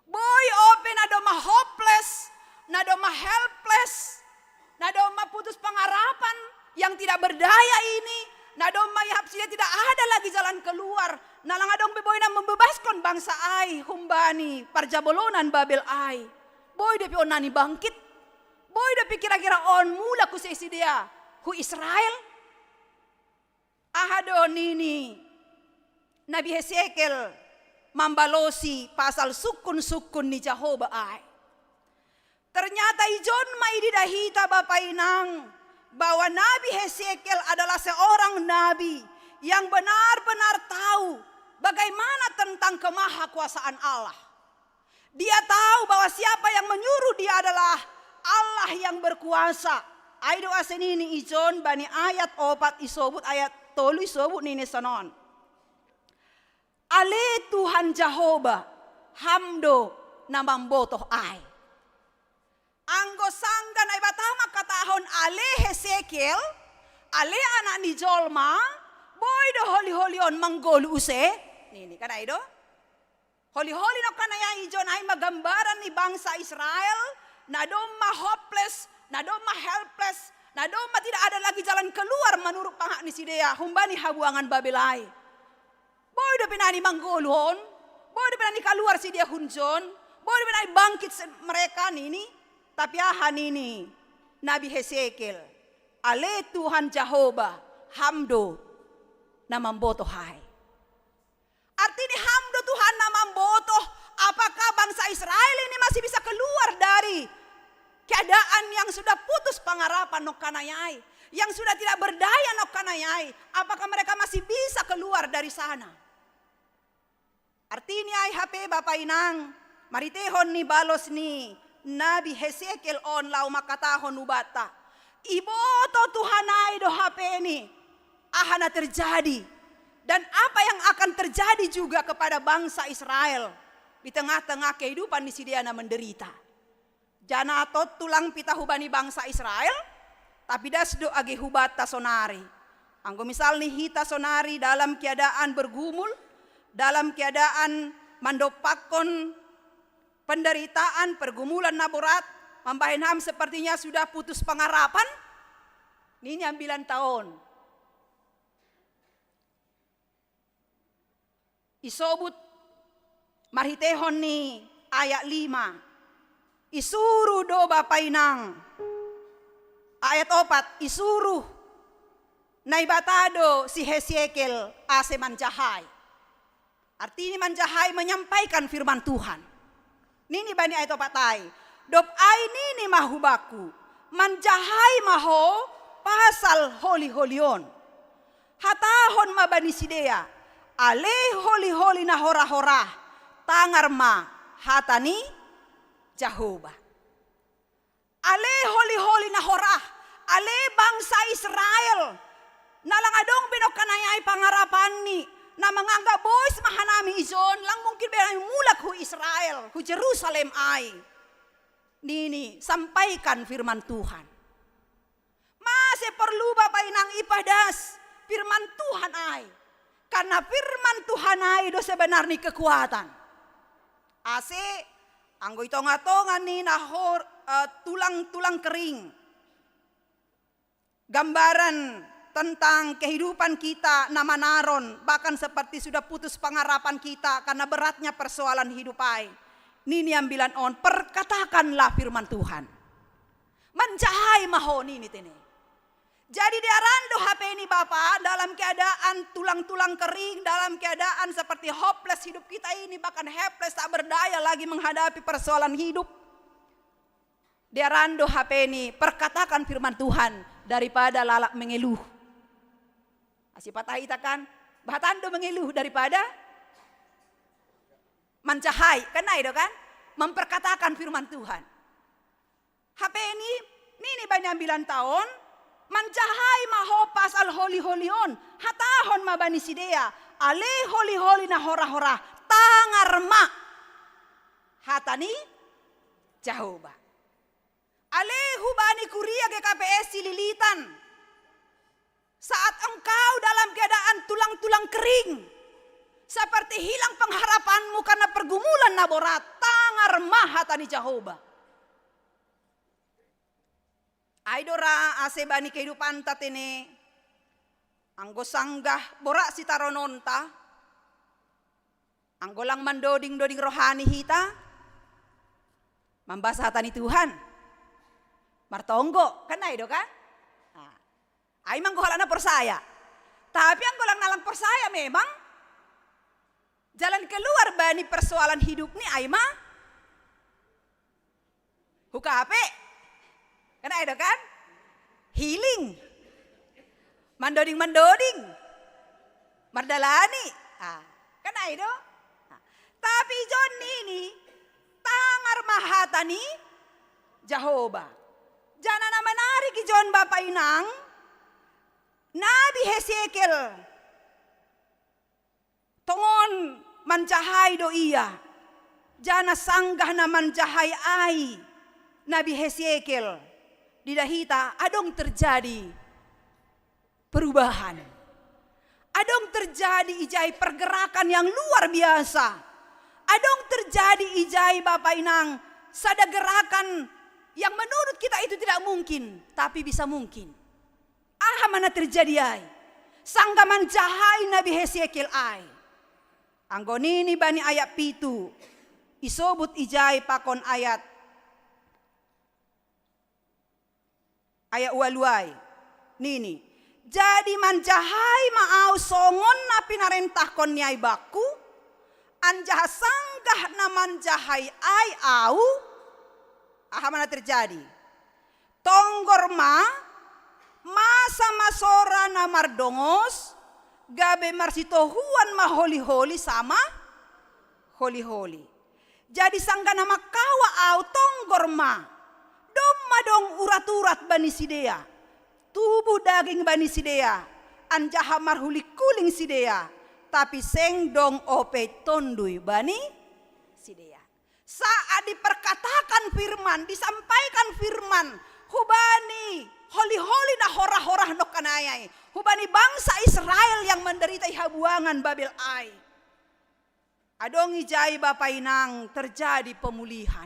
boy ope nadoma hopeless, nadoma helpless, nadoma putus pengharapan yang tidak berdaya ini, nadoma yapsinya tidak ada lagi jalan keluar. Nalang adong beboyna membebaskan bangsa ai humbani parjabolonan Babel ai. Boy depi onani bangkit. Boy depi kira-kira on mula ku seisi dia hu Israel. Ahado nini Nabi Hesekiel membalosi pasal sukun-sukun ni Jehovah ai. Ternyata ijon mai didahita Bapak Inang bahwa Nabi Hesekiel adalah seorang nabi yang benar-benar tahu bagaimana tentang kemahakuasaan Allah. Dia tahu bahwa siapa yang menyuruh dia adalah Allah yang berkuasa. Aido asenini ijon bani ayat 4 isobut ayat 3 isobut nini sanon. Ale Tuhan Jehovah hamdo namambotoh ai. Anggo sanggan ay batama katahon ale Hesekiel, ale anak ni jolma, boy do holi-holion manggolu use, nini kan aido? Holi-holi no kanaya ijon ay magambaran ni bangsa Israel, nadoma hopeless, nadoma helpless, nadoma tidak ada lagi jalan keluar menurut pangak ni sidea, humbani habuangan Babelai. Boy do pinani manggoluhon, boy do pinani keluar sidea hunjon, boy do pinani bangkit mereka nini. Tapi ahan ini Nabi Hesekiel ale Tuhan Jehovah hamdo namamboto hai. Artinya hamdo Tuhan namamboto, apakah bangsa Israel ini masih bisa keluar dari keadaan yang sudah putus pengharapan no kanayai, yang sudah tidak berdaya no kanayai, apakah mereka masih bisa keluar dari sana? Artinya ay HP Bapak Inang maritehon ni balos ni Nabi Hesekiel on lau makatahon ubata. Iboto Tuhanai do HP ini ahana terjadi. Dan apa yang akan terjadi juga kepada bangsa Israel di tengah-tengah kehidupan di sidiana menderita. Jana tot tulang pita hubani bangsa Israel, tapi dasdo age hubata sonari. Anggo misal nih hita sonari dalam keadaan bergumul, dalam keadaan mandopakon penderitaan, pergumulan naborat, membahenham sepertinya sudah putus pengharapan. Ini 9 tahun. Isobut marhitehon ni ayat 5. Isuruh do Bapak Inang. Ayat 4, isuruh naibatado si Hesekiel ase manjahai. Artinya manjahai menyampaikan firman Tuhan. Nini bani ayat 4 tai. Dop ai nini mahubaku. Manjahai maho pasal holi-holion. hatahon ma bani sidea, ale holi-holi na hora-hora, tangar ma hatani Jehovah. Ale holi-holi na hora, ale bangsa Israel, nalang adong binokanayay pangarapan ni, na mangangga boys mahanami izon, lang mungkin berang mulak hu Israel, hu Jerusalem ay. Nini, sampaikan firman Tuhan. Masih perlu Bapak inang ipadas firman Tuhan ay. Karena firman Tuhan ay do sebenarnya kekuatan. Ase, anggo itonga-tonga ni nahor tulang-tulang kering. Gambaran tentang kehidupan kita nama naron, bahkan seperti sudah putus pengharapan kita karena beratnya persoalan hidup ay. Nini ambilan on, perkatakanlah firman Tuhan. Mencahai mahon ini tene. Jadi diarando HP ini Bapak dalam keadaan tulang-tulang kering, dalam keadaan seperti hopeless hidup kita ini, bahkan helpless, tak berdaya lagi menghadapi persoalan hidup. Diarando HP ini, perkatakan firman Tuhan daripada lalak mengeluh. Asih patah ita kan, bahatando mengeluh daripada mencahai, kena itu kan? Memperkatakan firman Tuhan. HP ini banyak 9 tahun, mencahai maho pasal holi-holion, hatahon ma bani sidea, ale holi-holi na hora-hora, tangar ma hatani Jehovah. Ale hubani kuria GKPS sililitan. Saat engkau dalam keadaan tulang-tulang kering, seperti hilang pengharapanmu karena pergumulan naborat, tangar mahatani Jehovah. Aidora ase bani kehidupan tatene, anggo sanggah borak si tarononta, anggo lang mandoding-doding rohani hita, membahas hatani Tuhan, martonggo, kan aido kan? Ay manggo halana persaya, tapi anggo lang nalang persaya memang, jalan keluar bani persoalan hidup ni Aima huka HP kan ada kan healing mandoding mardalani kan ada tapi John ini tangar mahatani Jehovah jangan nama menarik John Bapak Inang Nabi Hesekiel tongon mencahai do iya. Jana sanggah na mencahai ai. Nabi Hesekiel. Di dahita adong terjadi perubahan. Adong terjadi ijai pergerakan yang luar biasa. Adong terjadi ijai Bapak Inang. Sada gerakan yang menurut kita itu tidak mungkin. Tapi bisa mungkin. Aha mana terjadi ai. Sangga mencahai Nabi Hesekiel ai. Anggonini bani ayat pitu isobut ijai pakon ayat waluai nini jadi manjahai maau songon na pinarentah kon niai baku anjah sanggah na manjahai ai au aha mana terjadi tonggor masa masora na mardongos gabe marsitohuan ma holi-holi sama holi-holi. Jadi sangga nama kawa au tonggor ma. Doma dong urat-urat bani sidea. Tubuh daging bani sidea. Anjaha marhuli kuling sidea. Tapi seng dong ope tondui bani sidea. Saat diperkatakan firman, disampaikan firman. Hubani holi-holi na hora-hora nok kanayay. Hubani bangsa Israel yang menderita habuangan Babel ai. Adong ijai Bapak Inang terjadi pemulihan.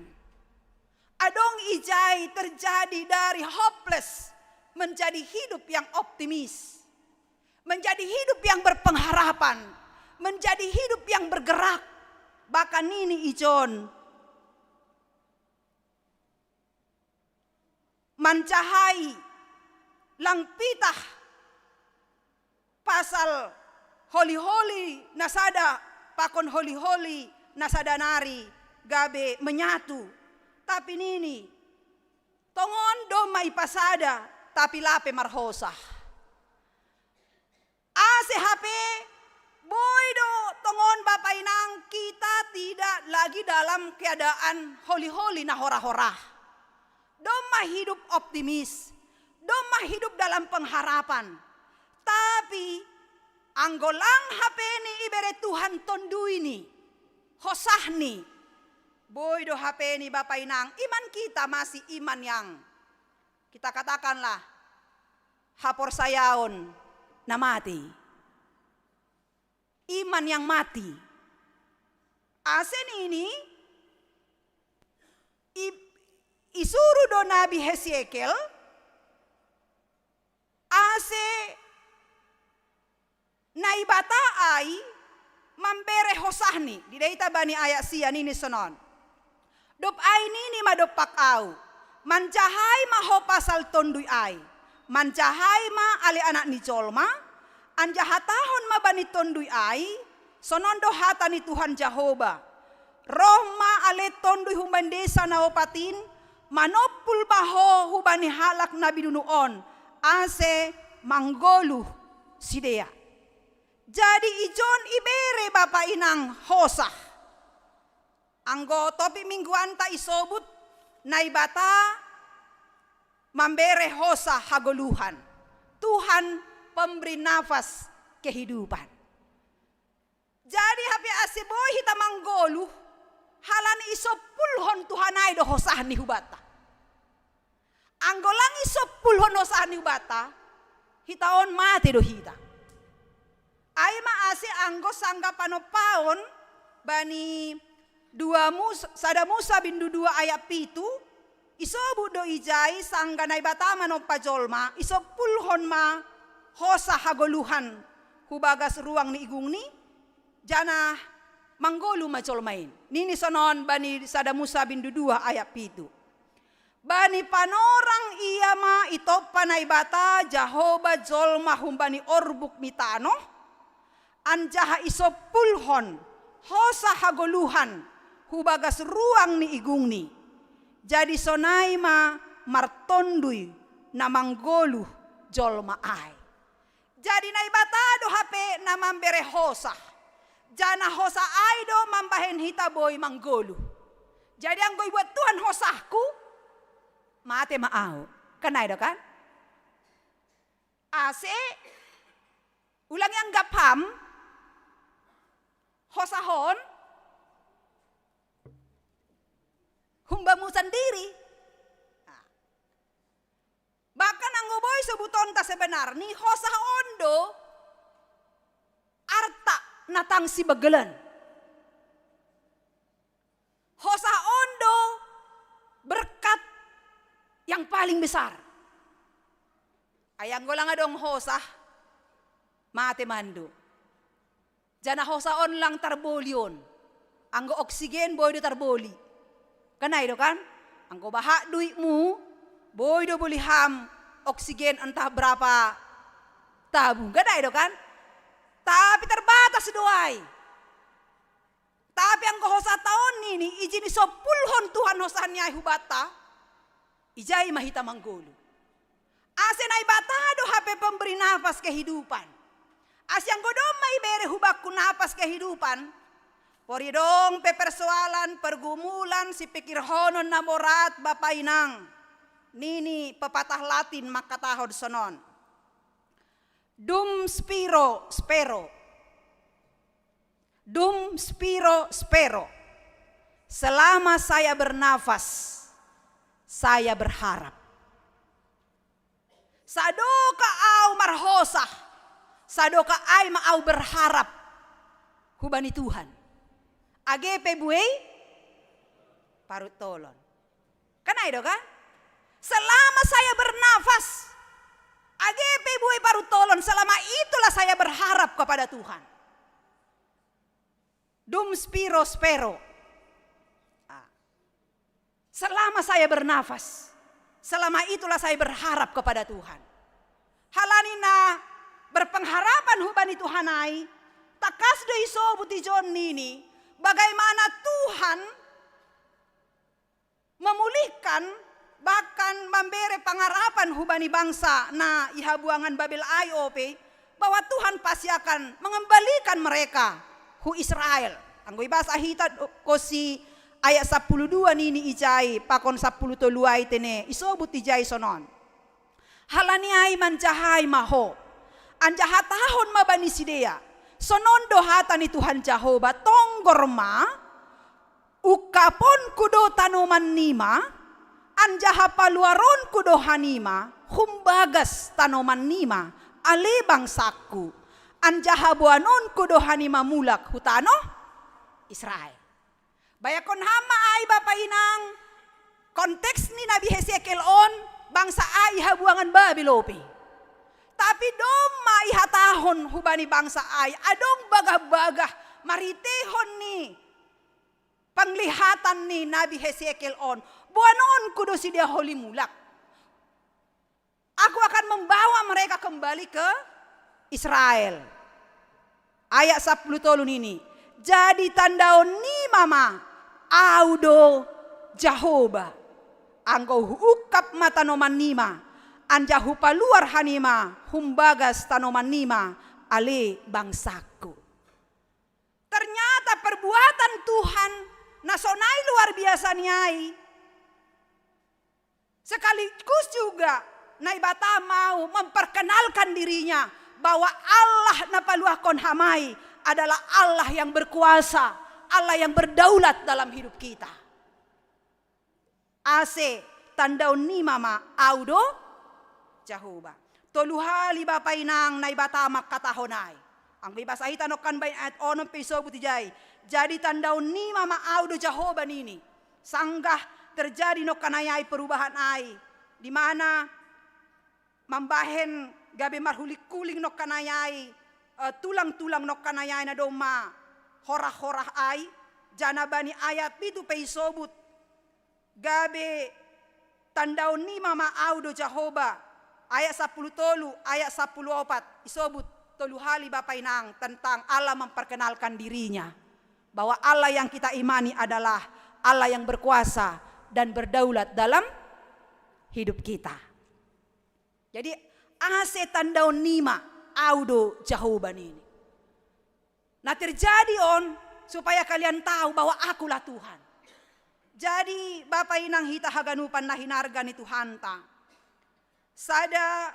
Adong ijai terjadi dari hopeless menjadi hidup yang optimis. Menjadi hidup yang berpengharapan. Menjadi hidup yang bergerak. Bahkan ini ijon mencahai lang pitah pasal holi-holi nasada pakon holi-holi nasada nari gabe menyatu tapi nini tongon do mai pasada tapi lape marhosah ACHP boydo tongon Bapak Inang, kita tidak lagi dalam keadaan holi-holi na hora-hora. Doma hidup optimis, doma hidup dalam pengharapan. Tapi anggolang HP ni ibere Tuhan tondu ini, hosah ni. Boydo HP ni Bapak Inang, iman kita masih iman yang kita katakanlah hapor sayaon na mati. Iman yang mati. Asen ini isuru do Nabi Hesekiel ase naibata ai mambere hosahni di deita bani ayat sian ini sonon. Dop ai nini madopak au mancahai maho pasal tondui ai mancahai ma ale anak ni colma anjahatahon ma bani tondui ai sonondo hatani Tuhan Jehovah rohma ale tondui humban desa na opatin manopul baho hubani halak nabi dunuon ase manggoluh sidea. Jadi ijon ibere Bapak Inang hosah. Anggo topi mingguan ta isobut naibata membere hosah hagoluhan. Tuhan pemberi nafas kehidupan. Jadi hape aseboy hita manggoluh halani isopulhon Tuhan ay do hosah ni hubata. Anggolang isopulhon hosah ni hubata hitaon mati do hita. Ay maasi anggo sangga panopaon bani sada Musa bindu 2 ayat 7 isobu do ijai sangga naibata manopa jolma isopulhon ma hosa hagoluhan hubagas ruang ni igung ni jana manggolu majolmain. Nini sonon bani sada Musa bindu 2 ayat 7. Bani panorang iya ma itopa naibata Jehovah jolma humbani orbuk mitano anjaha isopulhon hosa hagoluhan hubagas ruang ni igung ni. Jadi sonaima martondui na manggoluh jolma ai. Jadi naibatado hape na mambere hosa. Jana hosa ai do mambahen hita boy manggoluh. Jadi ang goy buat Tuhan hosahku mate maau. Kanay do kan? Ase ulang yang gapam hosahon humbamu sendiri. Bahkan anggo boy sebuton ta sebenarnya hosah ondo arta natang si begelan. Hosah ondo berkat yang paling besar. Ayang golang adong hosah mate mando. Jana hosah on lang tarbolion. Anggo oksigen boy do tarboli. Kanay do kan? Anggo baha duitmu, boy do boleh ham oksigen entah berapa tabung. Kanay do kan? Tapi terbatas doai. Tapi anggo hosa tahun ini izin isopulhon Tuhan hosannya hubata. Ijai mahita manggolu. Asenai batado hape pemberi nafas kehidupan. Asyang godom mai bere hubakku nafas kehidupan. Poridong pepersoalan pergumulan si pikir honon namorat Bapak Inang. Nini pepatah Latin makatahod sonon. Dum spiro spero. Dum spiro spero. Selama saya bernafas, saya berharap. Sadoka au marhosah. Sadoka ai mau berharap. Hubani Tuhan. Agepe buei parut tolon. Kanay do kan? Selama saya bernafas, agepe buei parut tolon, selama itulah saya berharap kepada Tuhan. Dum spiro spero. Selama saya bernafas, selama itulah saya berharap kepada Tuhan. Halanina berpengharapan hubani Tuhanai, takas do iso butijon nini, bagaimana Tuhan memulihkan bahkan memberi pengharapan hubani bangsa na ihabuangan Babel IOP bahwa Tuhan pasti akan mengembalikan mereka hu Israel. Anggo ibasa hita kosi ayat 12 nini ijai pakon 10 toluai tene isobut ijai sonon. Halani ai manjahai maho. Anjahatahon mabani sidea. Sonon dohata ni Tuhan Jehovah tonggorma ukapon kudo tanoman nima anjaha paluaron kudo hanima humbagas tanoman nima ale bangsaku anjaha buanon kudo hanima mulak hutano Israel. Bayakon hama ay bapa inang konteks ni Nabi Hesekiel on bangsa ay habuangan Babilopi. Tapi doma ihatahon hubani bangsa ay adong bagah-bagah maritehon ni panglihatan ni Nabi Hesekiel on buanon kudo si dia holi mulak. Aku akan membawa mereka kembali ke Israel. Ayat 10 tolun ini. Jadi tandaon ni mama audo Jehovah. Anggo ukap mata noman nima. Anjahu paluar hanima humbagas tanoman nima ale bangsaku. Ternyata perbuatan Tuhan nasonai luar biasa niai. Sekaligus juga Naibata mau memperkenalkan dirinya bahwa Allah napaluakon hamai adalah Allah yang berkuasa, Allah yang berdaulat dalam hidup kita. Ase tandaon ni mama audo Jehovah. Toluhali bapa inang Naibata makatahonai. Ang bibasa hita nokan bain at onon piso butijay. Jadi tandaon ni mama audo Jehovah nini. Sanggah terjadi nokanayay perubahan ay. Di mana mambahen gabi marhuli-kuling nokanayay. Tulang-tulang nokanayay na doma. Horah-horah ay. Janabani ayat itu peisobut. Gabi tandaon ni mama audo Jehovah. Ayat 10 tolu, ayat 10 opat. Isobut tolu hali bapa inang tentang Allah memperkenalkan dirinya. Bahwa Allah yang kita imani adalah Allah yang berkuasa dan berdaulat dalam hidup kita. Jadi ase tandaon nima audo Jehovah ini. Nah terjadi on supaya kalian tahu bahwa akulah Tuhan. Jadi bapa inang hita haganupan na hinargan ni Tuhan ta. Sada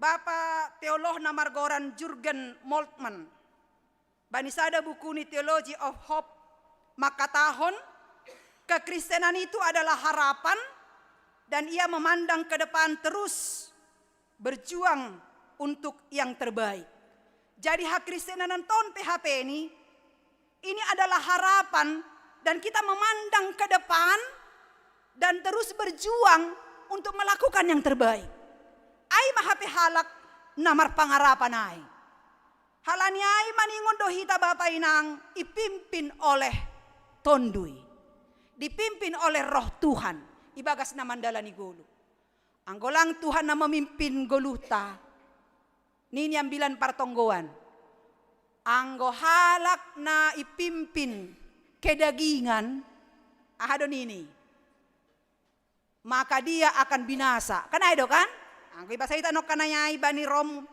Bapak teolog na margoran Jurgen Moltmann. Bani sada buku ni Theology of Hope makatahon kekristenan itu adalah harapan dan ia memandang ke depan terus berjuang untuk yang terbaik. Jadi hak kristenan ton PHP ini adalah harapan dan kita memandang ke depan dan terus berjuang untuk melakukan yang terbaik. Ay mahapi halak namar pangarapan ay. Halani ay maningon dohita bapa inang ipimpin oleh tondui. Dipimpin oleh roh Tuhan. Ibagas na mandala ni gulu. Anggolang Tuhan na memimpin goluta. Nini ang bilan partonggoan. Anggo halak na ipimpin kedagingan. Ahado nini. Maka dia akan binasa. Kan ay do kan? Ang ibasa ita no kanayay ba ni Rom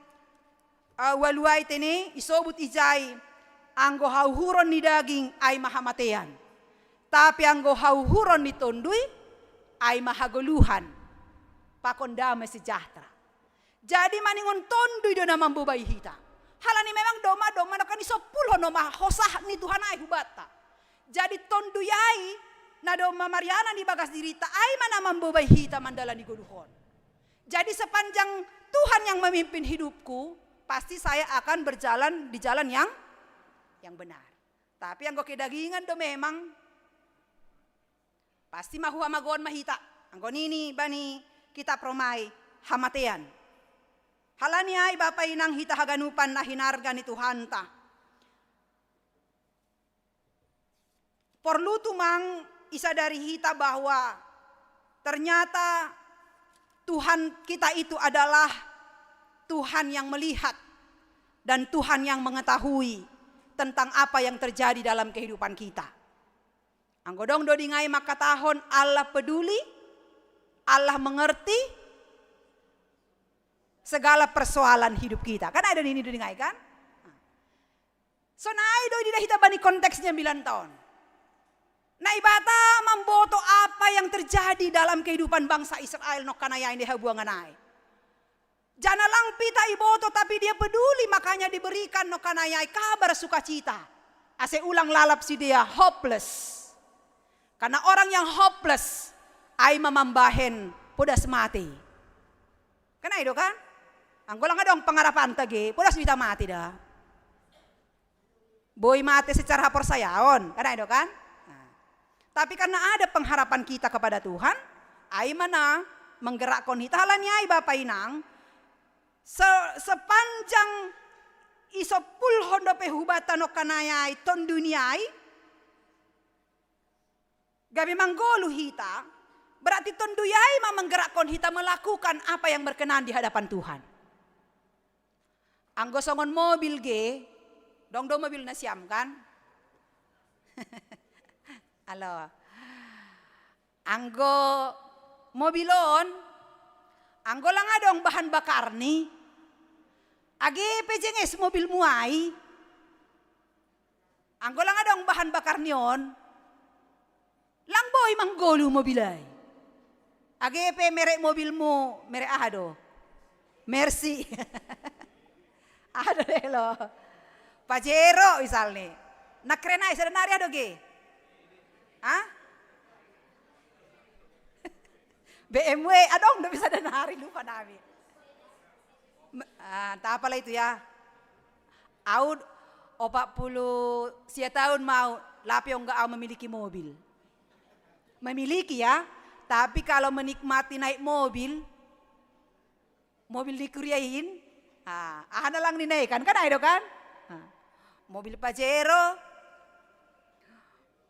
waluay tini isobut ijay anggo hauhuron ni daging ay mahamatayan. Tapi anggo hauhuron ni tonduy ay mahaguluhan. Pakondame sejahtera. Jadi maningon tonduy do naman bubay hita. Halani memang doma no kan isopulho no mahosah ni Tuhan ay hubata. Jadi tonduyay na doma Mariana di bagas dirita ay mana mambubay hita mandala ni guluhon. Jadi sepanjang Tuhan yang memimpin hidupku, pasti saya akan berjalan di jalan yang benar. Tapi anggo kedagingan do memang pasti mahu amagon mahita. Anggo nini bani kita promai hamatean. Halani ay bapa inang hita haganupan na hinarga ni Tuhan ta. Perlu tumang isa dari hita bahwa ternyata Tuhan kita itu adalah Tuhan yang melihat dan Tuhan yang mengetahui tentang apa yang terjadi dalam kehidupan kita. Anggodong do dingai makatahon Allah peduli, Allah mengerti, segala persoalan hidup kita. Kan ada ini dengai kan? So naido di hita bani konteksnya 9 tahun. Naibata memboto apa yang terjadi dalam kehidupan bangsa Israel no kanaya ini habuangan ai. Jana lang pita iboto tapi dia peduli, makanya diberikan no kanayai kabar sukacita. Ase ulang lalap si dia hopeless. Karena orang yang hopeless ay mamambahen pudas mati. Kana itu kan? Anggolang adong pengarapan tagi pudas kita mati dah. Boy mati secara persayaon, kana itu kan? Nah. Tapi karena ada pengharapan kita kepada Tuhan, ay mana menggerakkan hitalan ay Bapak Inang. Sepanjang isopul hondo pehubatan no kanayai ton duniai gabi manggolu hita berarti ton duniai menggerakkan hita melakukan apa yang berkenan di hadapan Tuhan. Anggo songon mobil ge dong mobil na siam kan. Halo. Anggo mobilon anggo lang adong bahan bakar ni. Agi pejenges mobil muai. Anggo lang adong bahan bakar niyon. Lang boy manggolu mobilay. Agi pe merek mobilmu, merek ahado. Mercy. Ahado lo. Pajero misalnya. Nakrena sebenarnya ado ge. Hah? BMW, adong udah bisa denari lupa nabi. Tak apalah itu ya. Aud 40 tahun mau lapi enggak memiliki mobil. Memiliki ya, tapi kalau menikmati naik mobil dikuriain, ana lang dinaikkan kan ayo kan? Mobil Pajero,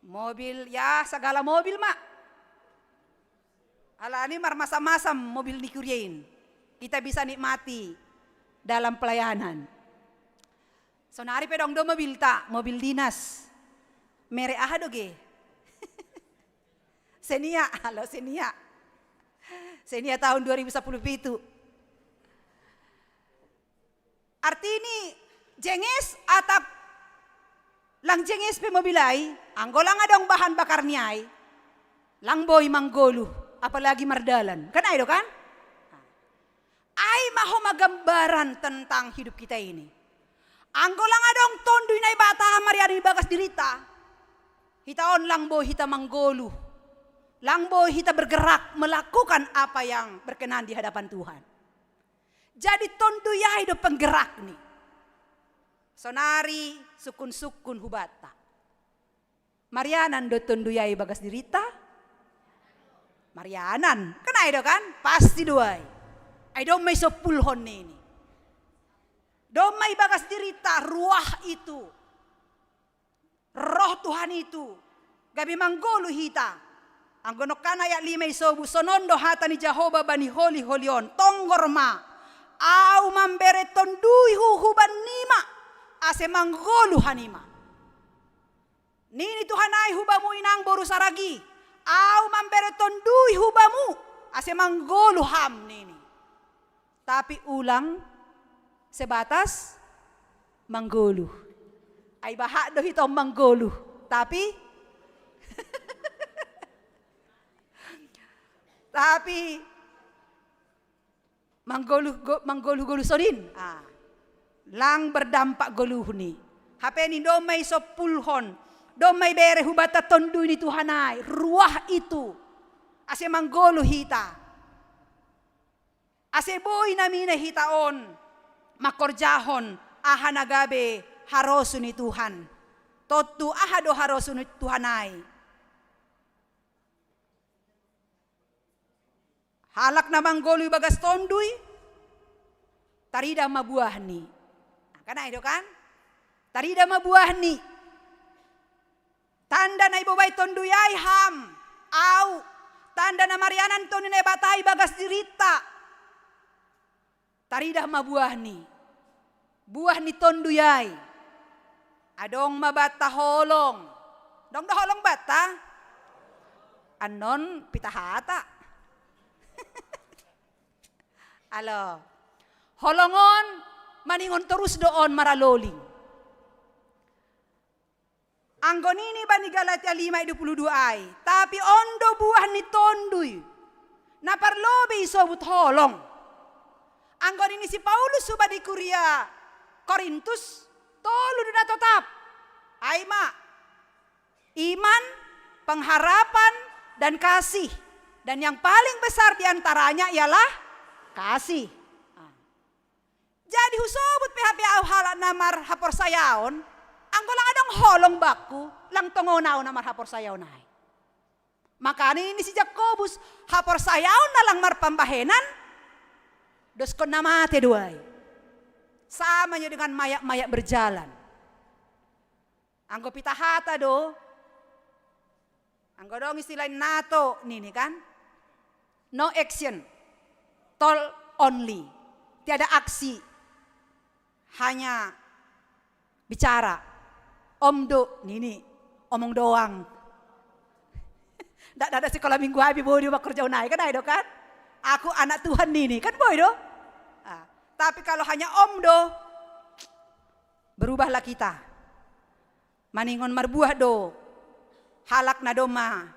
mobil ya segala mobil mak. Ala ini masam-masam mobil dikuriain. Kita bisa nikmati dalam pelayanan. Sonari pedong do mobil tak, mobil dinas. Mere ahado ge. Senia, halo Senia. Senia tahun 2010 itu. Arti ini jenges atap lang jenges pe mobilai, anggolang adong bahan bakar niai. Lang boy manggolu, apalagi mardalan. Kan ayo kan? Ay maho magambaran tentang hidup kita ini. Anggolang adong tondu inay bata mariani bagas dirita. Hitaon lang boy hita manggolu. Lang boy hita bergerak melakukan apa yang berkenan di hadapan Tuhan. Jadi tondu yai do penggerak nih. Sonari sukun-sukun hubata. Marianan do tondu yai bagas dirita. Marianan, kan ayo kan? Pasti doai. Ay do may sopulhon ini. Do may bagas dirita ruah itu. Roh Tuhan itu. Gabi manggolu hita. Ang gonokana ya limay sobu sonondo hata ni Jehovah bani holi-holion. Tonggorma. Au mambere tondui huhuban nima. Ase manggolu hanima. Nini Tuhan ay hubamu inang boru saragi. Au mambere tondui hubamu. Ase manggolu ham nini. Tapi ulang sebatas manggolu. Ay bahak do hito manggolu. Tapi manggolu sorin. Lang berdampak goluh ni. Hape ni domay sopulhon. Domay bere hubata tondu ni Tuhanay. Ruah itu. Ase manggolu hita. Ase boy namine hitaon. Makorjahon. Ahanagabe harosu ni Tuhan. Totu ahado harosu ni Tuhanay. Halak na manggolu bagas tondui. Tarida mabuah ni. Kana itu kan? Tarida mabuah ni. Tanda na ibobay tondui ay ham. Au. Tanda na marianan tonu na batay bagas dirita. Tarida mabuah ni. Buah ni tondui ay. Adong mabata holong. Dong da holong bata. Anon pitahata. Alo. Holongon maningon terus doon maraloling. Anggon ini bani Galatia 5:22 ay. Tapi ondo buah ni tonduy. Na parlobe isobut holong. Anggon ini si Paulus suba di Kuria Korintus. Tolu na tetap. Ay ma. Iman, pengharapan, dan kasih. Dan yang paling besar diantaranya ialah kasih. Jadi husobut PHP halak namar hapor sayaon, anggo lang adang holong baku, lang tongonaw namar hapor sayaon ay. Makanya ini si Jakobus, hapor sayaon na lang mar pambahenan, dos kon namate duay. Sama nyo dengan mayak-mayak berjalan. Anggo pitahata do, anggo dong istilah NATO nini kan, no action, tol only, tiada aksi, hanya bicara, omdo nini, omong doang. Ndak ada sekolah minggu habis boy dia kerja naik kan ayo kan, aku anak Tuhan nini kan boy do. Tapi kalau hanya omdo, berubahlah kita. Maningon marbuah do, halak na doma,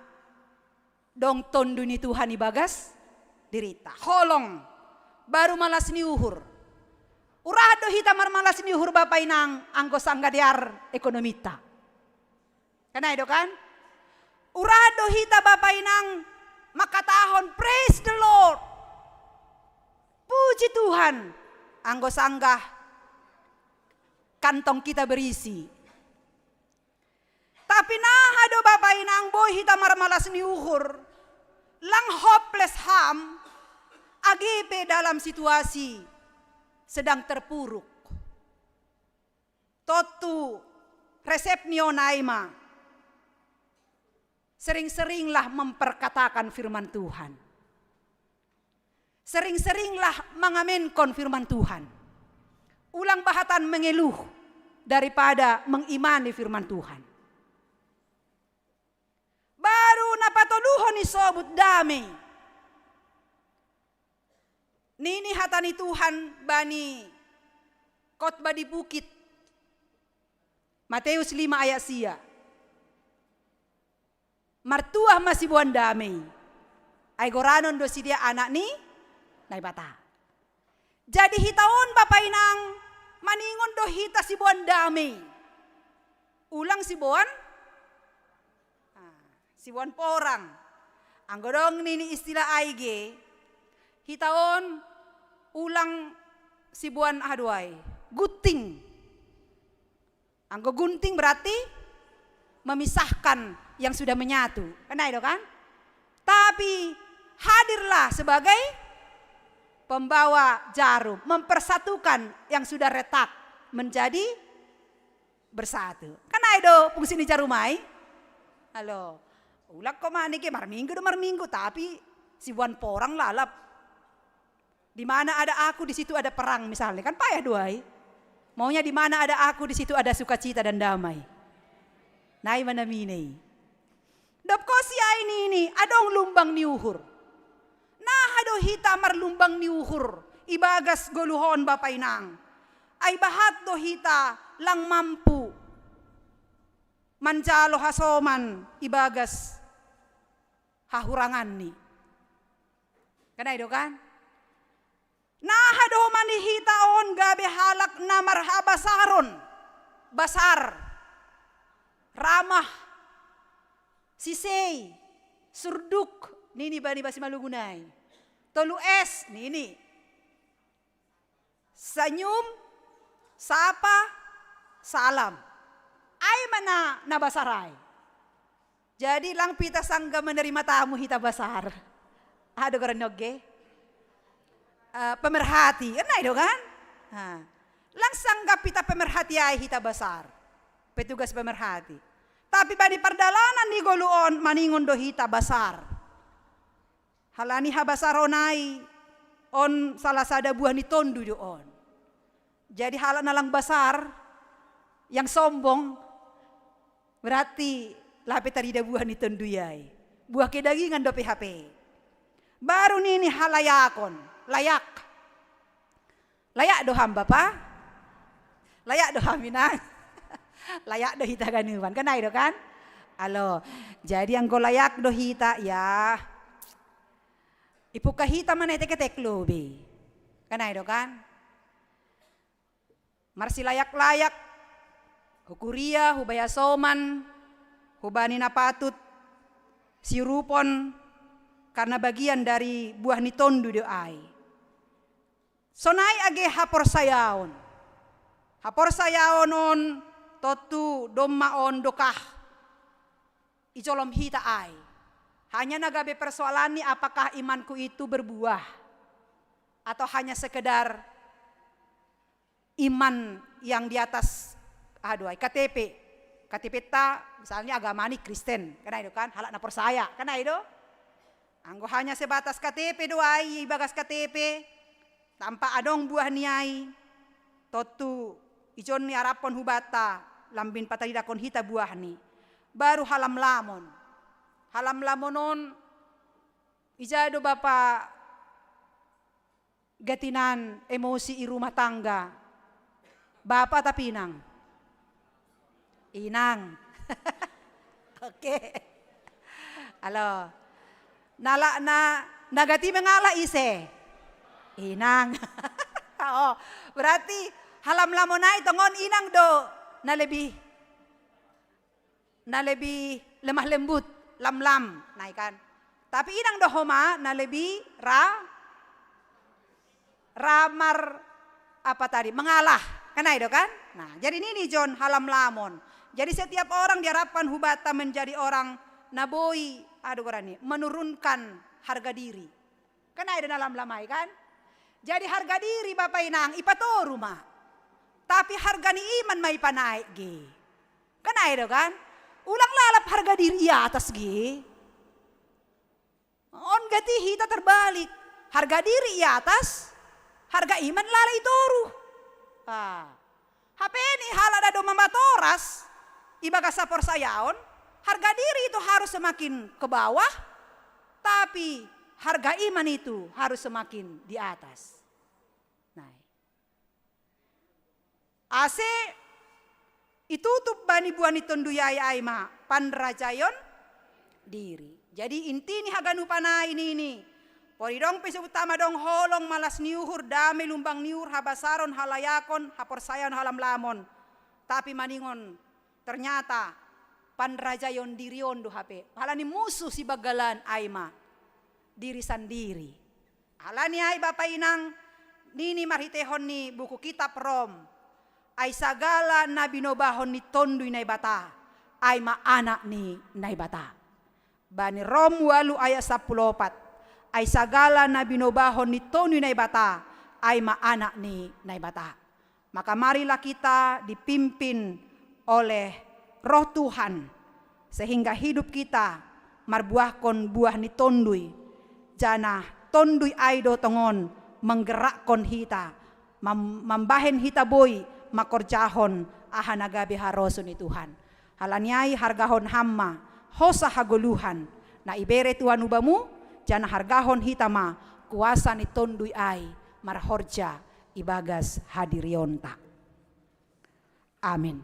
dong tondu ni Tuhan ibagas dirita. Holong, baru malas ni uhur. Urado hita marmalas ni uhur bapak inang anggo sanggadiar ekonomita. Kana itu kan? Urado hita bapak inang makatahon praise the Lord. Puji Tuhan, anggo sanggah kantong kita berisi. Tapi nah do bapak inang boy hita marmalas ni uhur. Lang hopeless ham agipe dalam situasi sedang terpuruk. Totu resep naima. Sering-seringlah memperkatakan firman Tuhan. Sering-seringlah mengamenkon firman Tuhan. Ulang bahatan mengeluh daripada mengimani firman Tuhan. Baru napatoluhon isobut damai. Nini hatani Tuhan bani khotbah di bukit. Matius 5 ayat sia. Martuah masih buan damai. Ay goranon do si dia anak ni naibata. Jadi hitaon bapak inang maningon do hita si buan damai. Ulang si buan porang. Anggodong nini istilah aige. Hitaon ulang si buan aduay. Guting. Anggo gunting berarti memisahkan yang sudah menyatu. Kena itu kan? Tapi hadirlah sebagai pembawa jarum. Mempersatukan yang sudah retak menjadi bersatu. Kena itu fungsi ni jarumai. Halo. Ulak ko manike marminggu tapi si buan porang lalap. Di mana ada aku di situ ada perang misalnya kan payah duai. Maunya di mana ada aku di situ ada sukacita dan damai. Nai manamine. Dop ko si ini adong lumbang niuhur. Nah ado hita marlumbang niuhur. Ibagas goluhon bapak inang. Ay bahat do hita lang mampu. Manjalo hasoman ibagas hahurangan ni. Kana itu kan? Nah hado manihita on gabe halak na marhabasaron. Basar. Ramah. Sisei. Surduk. Nini bani basi malugunay. Tolu es. Nini. Senyum. Sapa. Salam. Ay mana nabasaray. Jadi lang pita sangga menerima tamu hita basar. Ada orang noge. Pemerhati, kan itu kan? Lang sangga pita pemerhati ay hita basar. Petugas pemerhati. Tapi bani perdalanan ni goluon maningon do hita basar. Halani habasaronay on salah sada buah ni tondu doon. Jadi halan nalang basar yang sombong berarti lape tarida buah ni tonduyai. Buah kedagingan do PHP. Baru nini halayakon, layak. Layak doham Bapak? Layak doham Minang? Layak doh hita ganuan, kan ay do kan? Alo, jadi ang layak doh hita ya. Ipukahita man ay teketeklo be. Kan ay do kan? Marsi layak-layak. Hukuria, hubaya soman, hubani napatut, sirupon, karena bagian dari buah ni tondu do ay. Sonay age hapor sayaon. Hapor sayaon on totu dommaon dokah. Icolom hita ay. Hanya nagabe persoalan ni apakah imanku itu berbuah atau hanya sekedar iman yang di atas KTP. KTP ta misalnya agama ni Kristen. Kan itu kan halak na persaya. Kan itu. Anggo hanya sebatas KTP doai bagas KTP. Tanpa adong buah niai, totu ijon ni arapon hubata, lambin patadidakon hita buah ni. Baru halam lamon. Halam lamonon, ijado bapa gatinan emosi i rumah tangga. Bapa tapi inang. Inang. Oke. Halo. Nala na nagati mengala ise. Inang. Oh, berarti halam lamonay tongon inang do na lebih lemah lembut, lam-lam, naikan. Tapi inang do homa na lebih ramar apa tadi? Mengalah. Kan itu kan? Nah, jadi ini John halam lamon. Jadi setiap orang diharapkan hubata menjadi orang naboi, menurunkan harga diri. Kan ada dalam lamai kan? Jadi harga diri Bapak Inang ipatoru ma. Tapi harga ni iman may panaik ge. Kan ada kan? Ulang lalap harga diri atas ge. On gati hita terbalik. Harga diri atas, harga iman lalai toru. HP ini halada do mamatoras. Ibaga sapor sayaon. Harga diri itu harus semakin ke bawah. Tapi harga iman itu harus semakin di atas. Nah, ase itutup bani buani tonduyai aima panrajayon diri. Jadi inti ni haganu pana ini. Poridong pese utama dong holong malas niuhur dame lumbang niur habasaron halayakon hapor sayon halam lamon. Tapi maningon ternyata panrajayon dirion do HP. Halani musuh si bagalan aima diri sendiri. Alani ay Bapak Inang nini marhitehon ni buku kitab Rom. Ay sagala na binobahon ni tonduy na ibata. Ay maanak ni naibata. Bani Rom 8 ayat 14. Ay sagala na binobahon ni tonduy na ibata. Ay maanak ni naibata. Maka marilah kita dipimpin oleh Roh Tuhan. Sehingga hidup kita marbuahkon buah ni tonduy. Jana tonduy aido tongon menggerakkan hita membahen hita boy makorjahon ahanagabe harosun ni Tuhan halanyai hargahon hamma hosa hagoluhan na ibere Tuhan ubamu jana hargahon hita ma kuasa ni tonduy ai marhorja ibagas hadirionta. Amin.